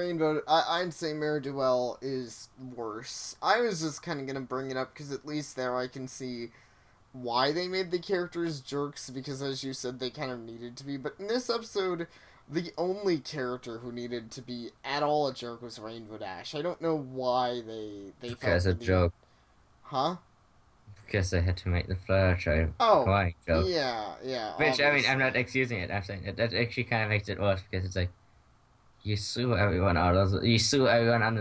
S1: I'd say Mare-Duel is worse. I was just kind of gonna bring it up because at least there I can see why they made the characters jerks, because as you said, they kind of needed to be. But in this episode, the only character who needed to be at all a jerk was Rainbow Dash. I don't know why they
S2: because a joke.
S1: Huh?
S2: Because they had to make the Fluttershy crying joke.
S1: Yeah.
S2: Which,
S1: obviously.
S2: I mean, I'm not excusing it. I'm saying that actually kind of makes it worse because it's like you sue everyone under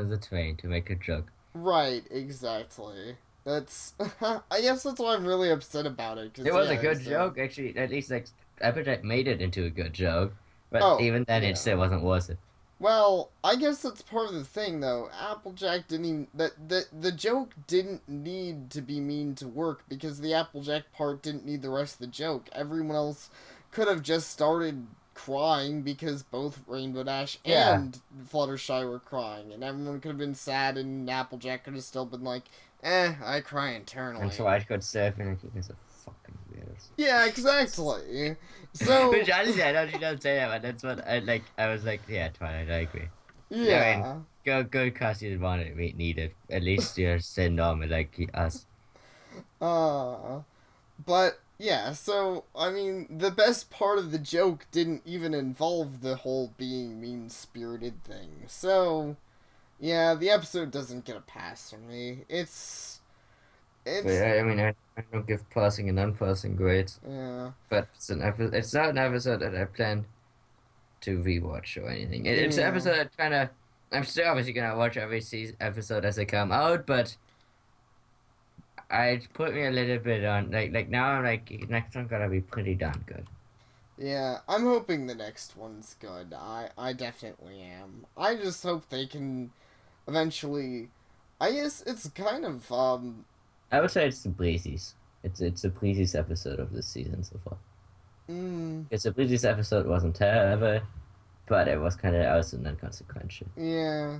S2: the train to make a joke.
S1: Right. Exactly. That's. I guess that's why I'm really upset about it.
S2: It was a good joke, actually. At least like Applejack made it into a good joke, but even then, it still wasn't worth it.
S1: Well, I guess that's part of the thing, though. Applejack didn't even... The joke didn't need to be mean to work, because the Applejack part didn't need the rest of the joke. Everyone else could have just started crying because both Rainbow Dash and Fluttershy were crying, and everyone could have been sad, and Applejack could have still been like, I cry internally.
S2: And so I could surf and keep as a fucking weirdos.
S1: Yeah, exactly. So...
S2: Which honestly, I know she doesn't say that, but that's what I was like, yeah, Twilight, I agree.
S1: Yeah.
S2: I mean, good cause you wanted to need it. At least you're saying normal like us.
S1: But, yeah, so, I mean, the best part of the joke didn't even involve the whole being mean-spirited thing. So, yeah, the episode doesn't get a pass from me. It's...
S2: I mean, I don't give passing and unpassing grades.
S1: Yeah.
S2: But it's not an episode that I plan to rewatch or anything. It's an episode that kind of... I'm still obviously going to watch every episode as they come out, but I put me a little bit on like now I'm like next one gotta be pretty darn good.
S1: Yeah, I'm hoping the next one's good. I definitely am. I just hope they can eventually. I guess it's kind of
S2: I would say it's the Breezies. It's the Breezies episode of this season so far.
S1: mm,
S2: It's the Breezies episode wasn't terrible, but it was kind of awesome and inconsequential.
S1: yeah.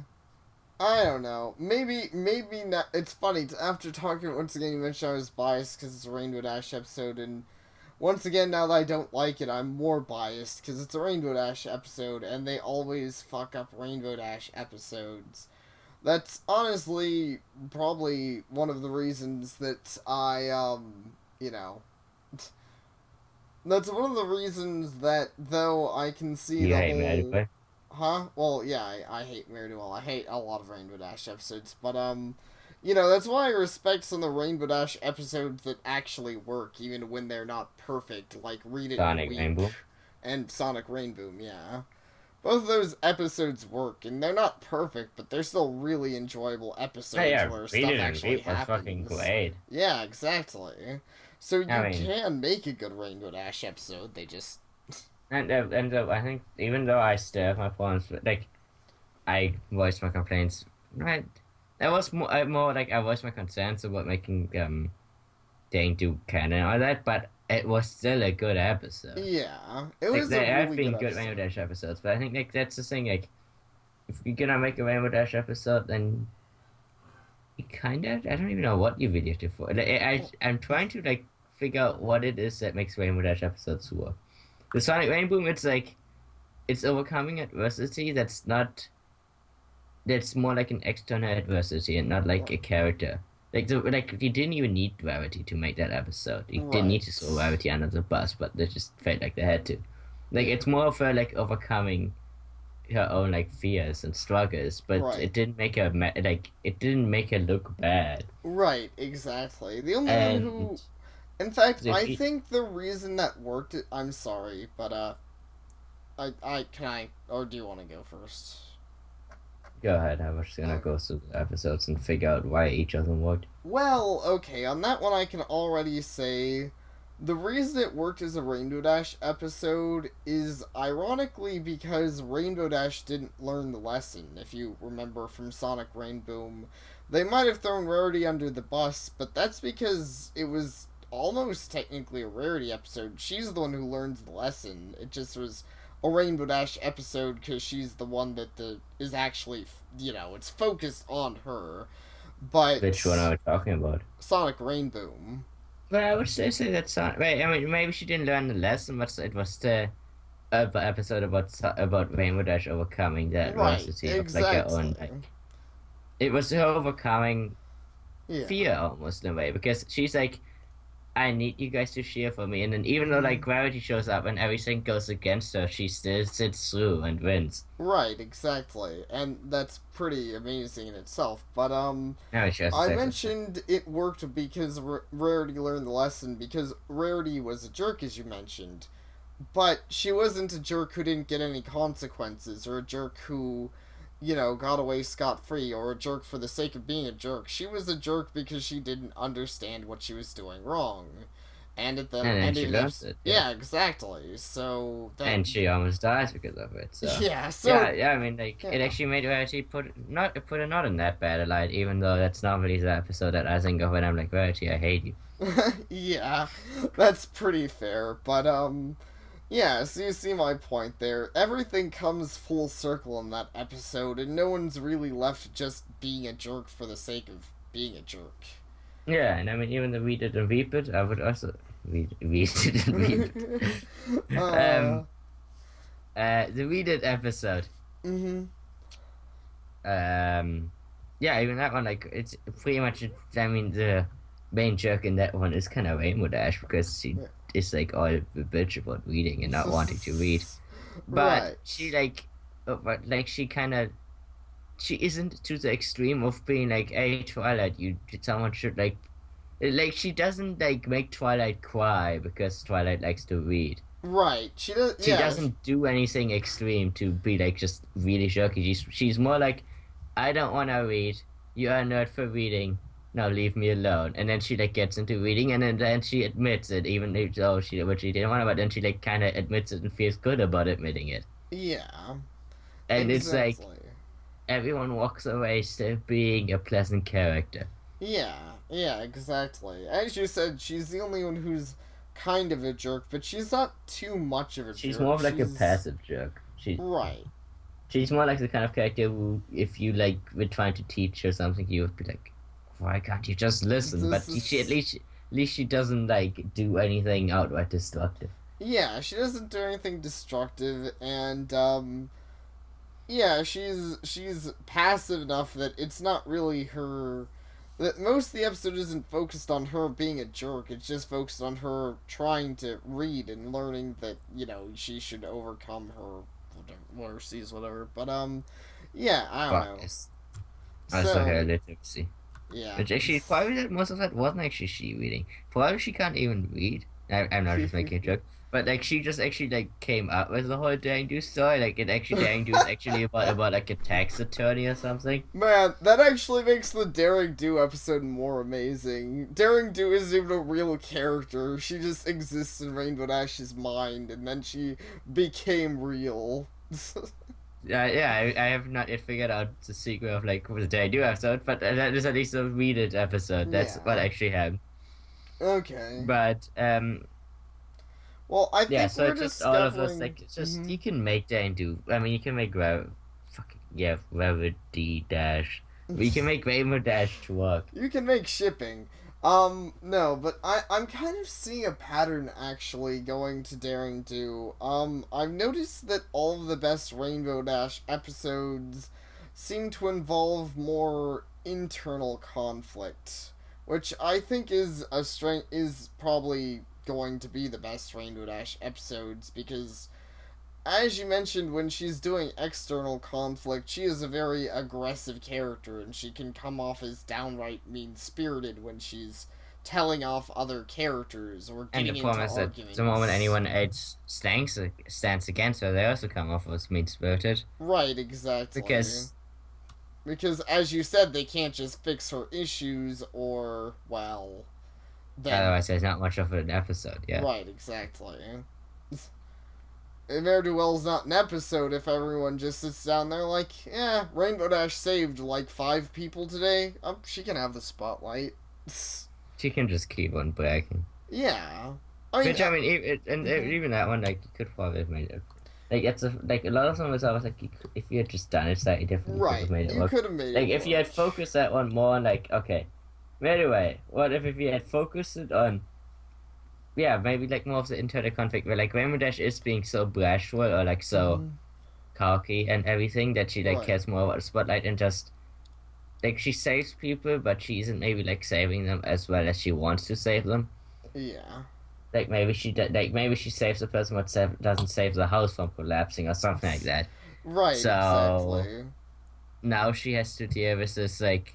S1: I don't know. Maybe not. It's funny. After talking once again, you mentioned I was biased because it's a Rainbow Dash episode, and once again, now that I don't like it, I'm more biased because it's a Rainbow Dash episode, and they always fuck up Rainbow Dash episodes. That's honestly probably one of the reasons that you know, that's one of the reasons that though I can see
S2: You
S1: the
S2: hate me
S1: whole.
S2: anyway.
S1: Huh? Well, yeah, I hate Mary Duel. I hate a lot of Rainbow Dash episodes, but you know, that's why I respect some of the Rainbow Dash episodes that actually work, even when they're not perfect, like Read It and
S2: Sonic
S1: Weep
S2: Rainbow.
S1: and Sonic Rainboom, yeah. Both of those episodes work, and they're not perfect, but they're still really enjoyable episodes
S2: Yeah,
S1: where
S2: Read
S1: stuff
S2: It and
S1: actually
S2: Weep was fucking
S1: happens.
S2: great.
S1: Yeah, exactly. So
S2: I
S1: you
S2: mean,
S1: can make a good Rainbow Dash episode, they just.
S2: I think even though I still have my problems, like I voiced my complaints, right? That was more like I voiced my concerns about making Dane do canon and all that, but it was still a good episode.
S1: Yeah, it
S2: Like
S1: was a
S2: there have
S1: really good
S2: been good Rainbow
S1: episode.
S2: Dash episodes, but I think like that's the thing. Like if you're gonna make a Rainbow Dash episode, then you kind of I don't even know what you videoed it for. Like, I'm trying to like figure out what it is that makes Rainbow Dash episodes work. The Sonic Rainbow, it's like it's overcoming adversity that's more like an external adversity and not like a character. Like you didn't even need Gravity to make that episode. You didn't need
S1: Right.
S2: to throw Gravity under the bus, but they just felt like they had to. Like
S1: Yeah.
S2: it's more of her like overcoming her own like fears and struggles, but
S1: Right.
S2: it didn't make her look bad.
S1: Right, exactly. The only one
S2: And
S1: who. In fact,
S2: the
S1: I
S2: fe-
S1: think the reason that worked. I'm sorry, but, Can I. Or do you want to go first?
S2: Go ahead, I was just gonna
S1: Okay.
S2: go through the episodes and figure out why each of them worked.
S1: Well, okay, on that one I can already say. The reason it worked as a Rainbow Dash episode is ironically because Rainbow Dash didn't learn the lesson. If you remember from Sonic Rainboom, they might have thrown Rarity under the bus, but that's because it was almost technically a Rarity episode. She's the one who learns the lesson. It just was a Rainbow Dash episode because she's the one that is actually, it's focused on her.
S2: Which one are
S1: But
S2: we talking about?
S1: Sonic Rainboom.
S2: But I would say that's not right. I mean, maybe she didn't learn the lesson, but it was the episode about Rainbow Dash overcoming the
S1: Right,
S2: adversity of like her own.
S1: exactly.
S2: It was her overcoming
S1: Yeah.
S2: fear almost in a way because she's like, I need you guys to cheer for me, and then even though like
S1: Mhm.
S2: Gravity shows up and everything goes against her, she still sits through and wins.
S1: Right, exactly. And that's pretty amazing in itself. But,
S2: Now she has to
S1: I
S2: say something.
S1: mentioned it worked because Rarity learned the lesson because Rarity was a jerk, as you mentioned. But she wasn't a jerk who didn't get any consequences, or a jerk who, got away scot free, or a jerk for the sake of being a jerk. She was a jerk because she didn't understand what she was doing wrong. And at the
S2: And then
S1: end
S2: she
S1: of the
S2: lost it, yeah.
S1: yeah, exactly. So that
S2: And she almost dies because of it. So
S1: yeah, so
S2: yeah. I mean, like it
S1: yeah.
S2: actually made Verity put it not in that bad a light, even though that's not really the episode that I think of when I'm like Verity, I hate you.
S1: Yeah, that's pretty fair. But yeah, so you see my point there. Everything comes full circle in that episode, and no one's really left just being a jerk for the sake of being a jerk.
S2: Yeah, and I mean even the Read It and Weep It, I would also read it and weep it.
S1: uh,
S2: The Read It episode.
S1: mhm.
S2: Um, yeah, even that one, like it's pretty much. I mean, the main jerk in that one is kind of Rainbow Dash because she
S1: Yeah.
S2: is like all a bitch about reading and not wanting to read. But
S1: Right.
S2: she like, but like she kind of, she isn't to the extreme of being like, "Hey, Twilight, someone should like she doesn't like make Twilight cry because Twilight likes to read.
S1: Right. She does.
S2: She
S1: Yeah.
S2: doesn't do anything extreme to be like just really jerky. She's more like, I don't want to read. You're a nerd for reading. "No, leave me alone." And then she like gets into reading, and then she admits it, even though she didn't want to. But then she like kind of admits it and feels good about admitting it.
S1: Yeah,
S2: And it's like
S1: exactly.
S2: everyone walks away still being a pleasant character.
S1: Yeah, exactly. As you said, she's the only one who's kind of a jerk, but she's not too much of a
S2: She's more
S1: jerk.
S2: of like a
S1: She's
S2: passive jerk.
S1: right.
S2: She's more like the kind of character who, if you like were trying to teach her something, you would be like, "Why can't you just listen?" But
S1: This
S2: she
S1: is
S2: at least she doesn't like do anything outright destructive.
S1: yeah. She doesn't do anything destructive, and yeah, she's passive enough that it's not really her. That most of the episode isn't focused on her being a jerk. It's just focused on her trying to read and learning that she should overcome her worsies, whatever. But yeah, I don't know.
S2: Bias. Also her
S1: So
S2: literacy.
S1: yeah.
S2: Which actually, probably most of that wasn't actually she reading. Probably she can't even read. I'm not just making a joke. But like she just actually like came up with the whole Dang Do story. Like it actually Dang Do is actually about like a tax attorney or something.
S1: Man, that actually makes the Daring Do episode more amazing. Daring Do isn't even a real character. She just exists in Rainbow Dash's mind, and then she became real.
S2: Yeah, I have not yet figured out the secret of like the Dang Do episode, but that is at least a read it episode. That's what
S1: Yeah.
S2: actually happened.
S1: Okay.
S2: But
S1: Well, I
S2: yeah,
S1: think
S2: so
S1: we're
S2: it's just all of us
S1: discovering.
S2: like it's just you can make Dang Do. I mean, you can make fucking yeah, Revity Dash. We can make Rainbow Dash to work.
S1: You can make shipping. No, but I'm kind of seeing a pattern actually going to Daring Do. I've noticed that all of the best Rainbow Dash episodes seem to involve more internal conflict, which I think is a strength is probably going to be the best Rainbow Dash episodes because as you mentioned, when she's doing external conflict, she is a very aggressive character, and she can come off as downright mean spirited when she's telling off other characters or
S2: And the
S1: getting into
S2: problem is that the moment
S1: arguments.
S2: anyone else stands against her, they also come off as mean spirited.
S1: Right, exactly.
S2: Because
S1: Because, as you said, they can't just fix her issues, or, well, then.
S2: otherwise there's not much of an episode, yeah.
S1: Right, exactly. Ne'er do well's not an episode if everyone just sits down there like, yeah, Rainbow Dash saved like 5 people today. She can have the spotlight.
S2: She can just keep on bragging.
S1: Yeah. I mean,
S2: Which I mean, even that one, like you could probably have made it. Like it's a lot of them was always like if you had just done it slightly different, you could have
S1: right.
S2: made it
S1: You
S2: work.
S1: could have made it
S2: Like if you
S1: work.
S2: had focused that one more on like okay, anyway, what if you had focused it on yeah maybe like more of the internal conflict where like Rainbow Dash is being so bashful or like so
S1: Hmm.
S2: cocky and everything that she like
S1: Right.
S2: cares more about the spotlight and just like she saves people but she isn't maybe like saving them as well as she wants to save them.
S1: Yeah.
S2: Like maybe she saves the person but doesn't save the house from collapsing or something like that.
S1: Right,
S2: So
S1: exactly.
S2: now she has to deal with this like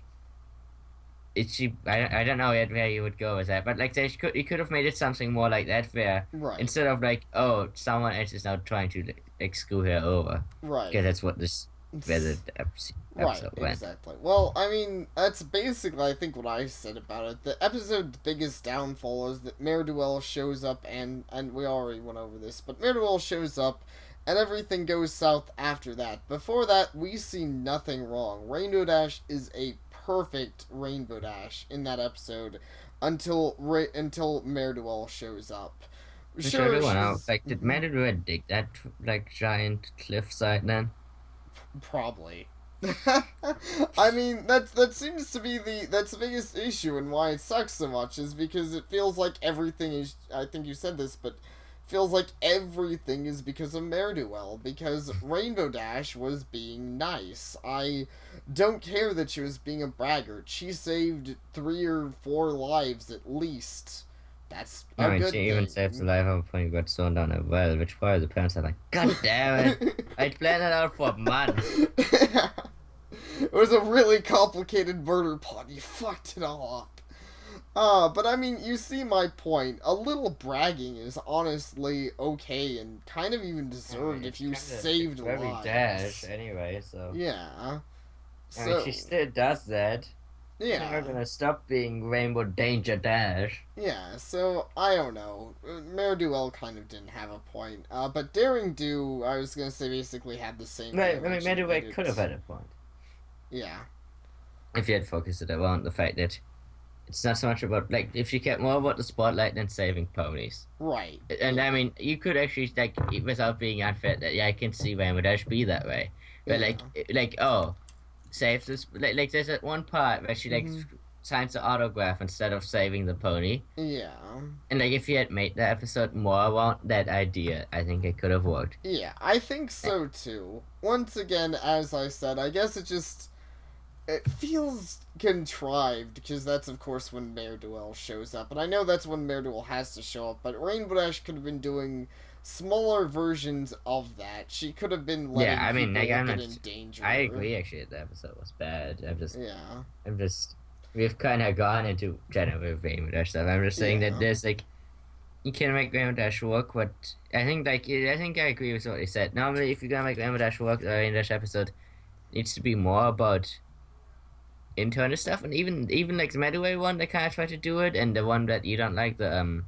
S2: it's she I don't know yet where you would go with that, but like you could have made it something more like that where
S1: Right.
S2: instead of like oh someone else is now trying to like screw her over
S1: Right.
S2: because that's what this where the
S1: Right,
S2: episode went.
S1: exactly. Well, I mean, that's basically, I think, what I said about it. The episode's biggest downfall is that Ne'er-do-well shows up, and we already went over this, but Ne'er-do-well shows up, and everything goes south after that. Before that, we see nothing wrong. Rainbow Dash is a perfect Rainbow Dash in that episode until Ne'er-do-well shows up.
S2: Which I
S1: Sure,
S2: do want to
S1: she's
S2: like did Mandalore dig that like giant cliffside then?
S1: probably. I mean, that seems to be that's the biggest issue and why it sucks so much is because it feels like everything is. I think you said this, but feels like everything is because of Ne'er-do-well, because Rainbow Dash was being nice. I don't care that she was being a braggart. She saved 3 or 4 lives at least. That's
S2: I
S1: a
S2: mean,
S1: good
S2: she even saved the
S1: thing.
S2: life of a pony who got thrown down a well, which probably the parents are like, God damn it! I'd planned that out for months.
S1: It was a really complicated murder plot. You fucked it all up. But I mean, you see my point. A little bragging is honestly okay and kind of even
S2: I mean,
S1: deserved if
S2: it's
S1: you
S2: kind of it's
S1: saved
S2: very dash
S1: lives.
S2: anyway, so
S1: Yeah.
S2: I mean, she
S1: So,
S2: still does that. It's never
S1: Yeah.
S2: gonna stop being Rainbow Danger Dash.
S1: Yeah, so I don't know. Mayor Duel kind of didn't have a point. But Daring Do, I was gonna say, basically had the same
S2: Right, I mean,
S1: damage and
S2: Medway
S1: made
S2: could have
S1: it.
S2: had a point
S1: Yeah.
S2: if you had focused it around the fact that it's not so much about like if she kept more about the spotlight than saving ponies.
S1: Right.
S2: And I
S1: Yeah.
S2: mean, you could actually like without being unfair that yeah, I can see Rainbow Dash be that way, but
S1: Yeah.
S2: like oh, save this like there's that one part where she like
S1: Hmm.
S2: signs the autograph instead of saving the pony,
S1: Yeah.
S2: and like if you had made the episode more about that idea, I think it could have worked.
S1: Yeah, I think so too. Once again, as I said, I guess it feels contrived because that's of course when Mayor Duel shows up, and I know that's when Mayor Duel has to show up. But Rainbow Dash could have been doing smaller versions of that. She could have been
S2: Yeah,
S1: letting
S2: I mean, like
S1: people
S2: I'm
S1: get
S2: not.
S1: in danger.
S2: I agree. Actually, the episode was bad.
S1: Yeah,
S2: I'm just. We've kind of gone into general Rainbow Dash stuff. I'm just saying that
S1: yeah,
S2: there's like you can make Rainbow Dash work, but I think I think I agree with what you said. Normally, if you're gonna make Rainbow Dash work, the Rainbow Dash episode needs to be more about internal stuff, and even like the Medway one, they kind of try to do it, and the one that you don't like, the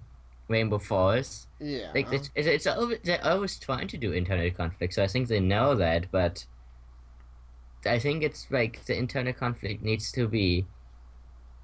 S2: Rainbow Forest, like
S1: yeah.
S2: it's always, they're always trying to do internal conflict, so I think they know that, but I think it's like the internal conflict needs to be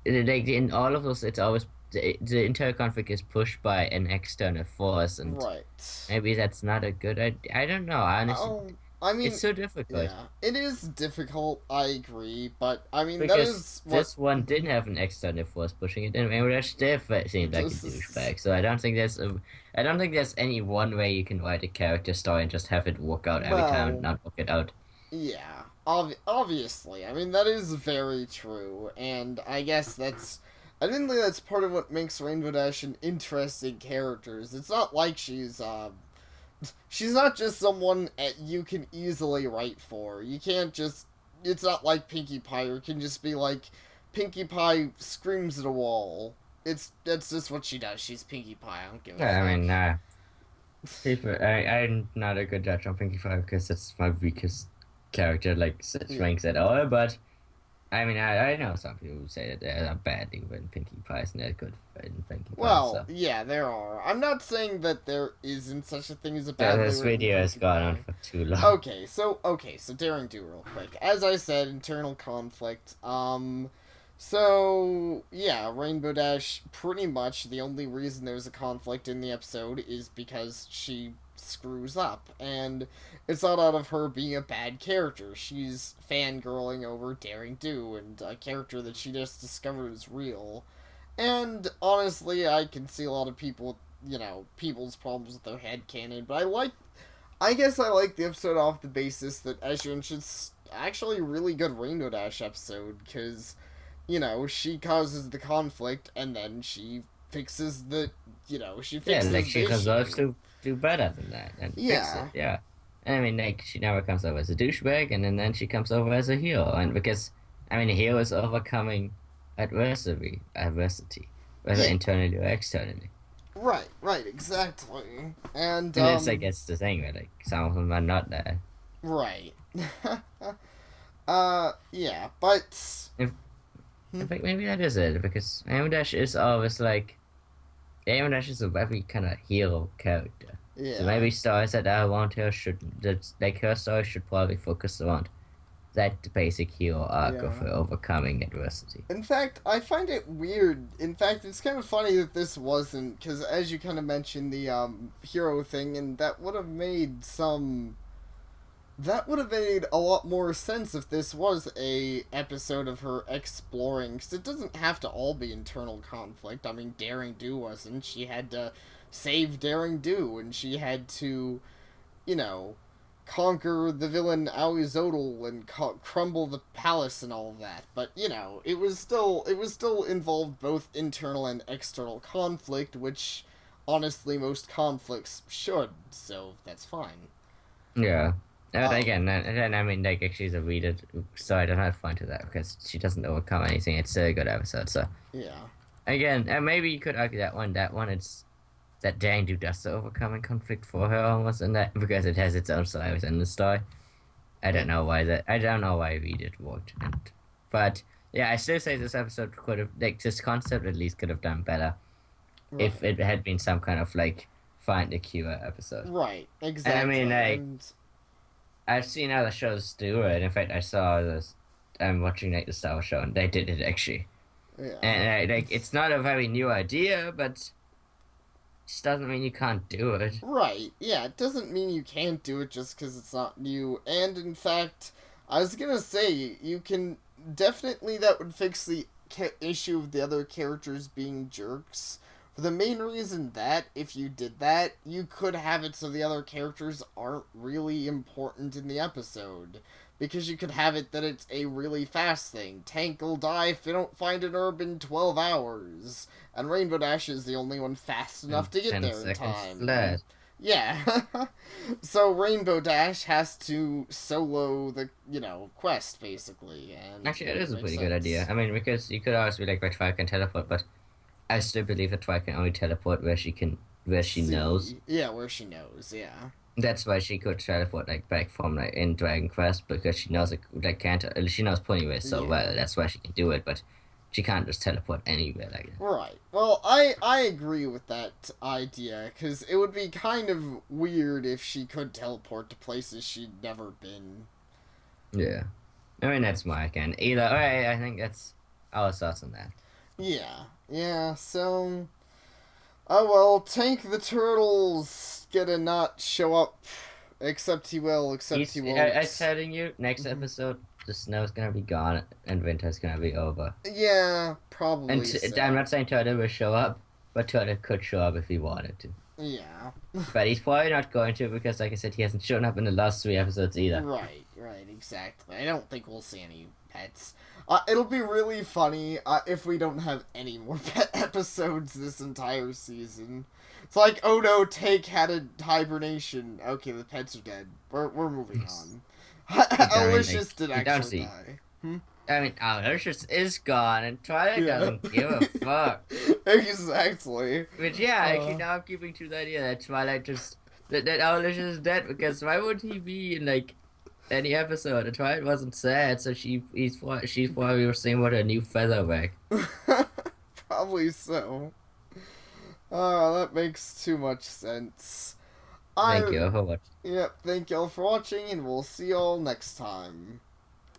S2: like in all of those, it's always the internal conflict is pushed by an external force, and
S1: Right.
S2: maybe that's not a good idea. I don't know. Honestly,
S1: Oh, I
S2: it's
S1: mean,
S2: so difficult
S1: yeah, it is difficult. I agree, but I mean that
S2: because
S1: is what.
S2: this one didn't have an external force pushing it, and Rainbow Dash seemed like a
S1: This is
S2: douchebag. So I don't think there's any one way you can write a character story and just have it work out every time and
S1: well,
S2: not work it out.
S1: yeah, obviously. I mean, that is very true, and I guess that's. I didn't think that's part of what makes Rainbow Dash an interesting character. It's not like she's not just someone you can easily write for. You can't just. It's not like Pinkie Pie, who can just be like, Pinkie Pie screams at a wall. That's just what she does. She's Pinkie Pie. I don't give a
S2: Yeah, I
S1: fuck.
S2: mean, people, I'm not a good judge on Pinkie Pie because that's my weakest character, like such
S1: Yeah.
S2: ranks at all. But I mean, I know some people who say that they're badly when Pinkie Pie is not good in Pinkie Pie.
S1: Well,
S2: So
S1: yeah, there are. I'm not saying that there isn't such a thing as a
S2: yeah,
S1: badly
S2: this
S1: written
S2: video has
S1: Pinkie
S2: gone on
S1: Pie.
S2: for too long.
S1: Okay, so Daring Do real quick. As I said, internal conflict. So yeah, Rainbow Dash. Pretty much the only reason there's a conflict in the episode is because she screws up, and it's not out of her being a bad character. She's fangirling over Daring Do, and a character that she just discovered is real. And honestly, I can see a lot of people, people's problems with their headcanon, but I guess I like the episode off the basis that Ezrin's actually a really good Rainbow Dash episode, because, she causes the conflict, and then she fixes she
S2: Yeah,
S1: fixes
S2: like
S1: the
S2: she deserves
S1: issue.
S2: to do better than that and fix it.
S1: Yeah,
S2: Yeah, and I mean, like she never comes over as a douchebag, and then she comes over as a hero, and because I mean, a hero is overcoming adversity, whether
S1: yeah,
S2: internally or externally.
S1: right, exactly. And,
S2: And it's like it's the thing where like some of them are not there.
S1: right. Yeah, but.
S2: If
S1: Hmm?
S2: in fact, maybe that is it because Dash is always like Dash is a very kind of hero character. So
S1: Yeah.
S2: maybe stories that are around her should that like her story should probably focus around that basic hero arc of
S1: Yeah.
S2: her overcoming adversity.
S1: In fact, I find it weird. In fact, it's kind of funny that this wasn't, because as you kind of mentioned the hero thing, and that would have made a lot more sense if this was a episode of her exploring, because it doesn't have to all be internal conflict. I mean, Daring Do wasn't. She had to save Daring Do, and she had to, you know, conquer the villain Aoizotl and crumble the palace and all of that. But it was still involved both internal and external conflict, which honestly most conflicts should. So that's fine.
S2: Yeah. But
S1: Um,
S2: again, and I mean, like, she's a reader, so I don't have fun to that because she doesn't overcome anything. It's still a good episode. So
S1: yeah,
S2: again, and maybe you could argue that one. That one, it's that Jane do does the overcoming conflict for her almost, and that because it has its own story within the story. I don't know why I don't know why Read It worked, but Yeah, I still say this episode could have, like, this concept at least could have done better if
S1: Right.
S2: it had been some kind of, like, find the cure episode.
S1: Right.
S2: And I mean,
S1: Exactly.
S2: like,
S1: And
S2: I've seen other shows do it. In fact, I saw this. I'm watching like the Star Wars show, and they did it actually.
S1: yeah.
S2: And like, it's not a very new idea, but it just doesn't mean you can't do it.
S1: Right. Yeah, it doesn't mean you can't do it just because it's not new. And in fact, I was gonna say, you can definitely, that would fix the issue of the other characters being jerks. For the main reason that, if you did that, you could have it so the other characters aren't really important in the episode. Because you could have it that it's a really fast thing. Tank will die if they don't find an herb in 12 hours. And Rainbow Dash is the only one fast enough
S2: And
S1: to get
S2: 10
S1: there in
S2: seconds
S1: time.
S2: flat.
S1: Yeah. So Rainbow Dash has to solo the, quest, basically. And
S2: Actually, it
S1: it
S2: is a
S1: makes
S2: pretty good idea.
S1: sense.
S2: I mean, because you could always be like, Twi can teleport, but I still believe that Twi can only teleport where she knows.
S1: See. Yeah, where she knows, yeah.
S2: That's why she could teleport like back from like in Dragon Quest because she knows like can't she knows Ponyways so well.
S1: Yeah.
S2: That's why she can do it, but she can't just teleport anywhere like that.
S1: Right. Well, I agree with that idea, because it would be kind of weird if she could teleport to places she'd never been.
S2: Yeah, I mean that's my can either. All right, I think that's our thoughts on that.
S1: Yeah. Yeah, so. Oh well, Tank the Turtle's gonna not show up. Except he will, except he
S2: I'm
S1: won't.
S2: telling you, next
S1: Mhm.
S2: episode the snow's gonna be gone and winter's gonna be over.
S1: Yeah,
S2: And
S1: probably
S2: I'm
S1: so.
S2: not saying Turtle will show up, but Turtle could show up if he wanted to.
S1: Yeah.
S2: But he's probably not going to because, like I said, he hasn't shown up in the last 3 episodes either.
S1: Right, right, exactly. I don't think we'll see any pets. It'll be really funny if we don't have any more pet episodes this entire season. It's like, oh no, Tank had a hibernation. Okay, the pets are dead. We're moving on.
S2: I mean,
S1: Alicious did
S2: you don't
S1: actually
S2: see.
S1: die. Hmm?
S2: I mean, Aloysius is gone, and Twilight
S1: Yeah.
S2: doesn't give a fuck.
S1: Exactly.
S2: But yeah, actually,
S1: Uh,
S2: now I'm keeping to the idea that Twilight just that Aloysius is dead because why would he be in like any episode? And Twilight wasn't sad, so she's probably was saying what a new featherback.
S1: Probably so. That makes too much sense.
S2: Thank
S1: I
S2: you for watching.
S1: Yep, thank y'all for watching, and we'll see y'all next time.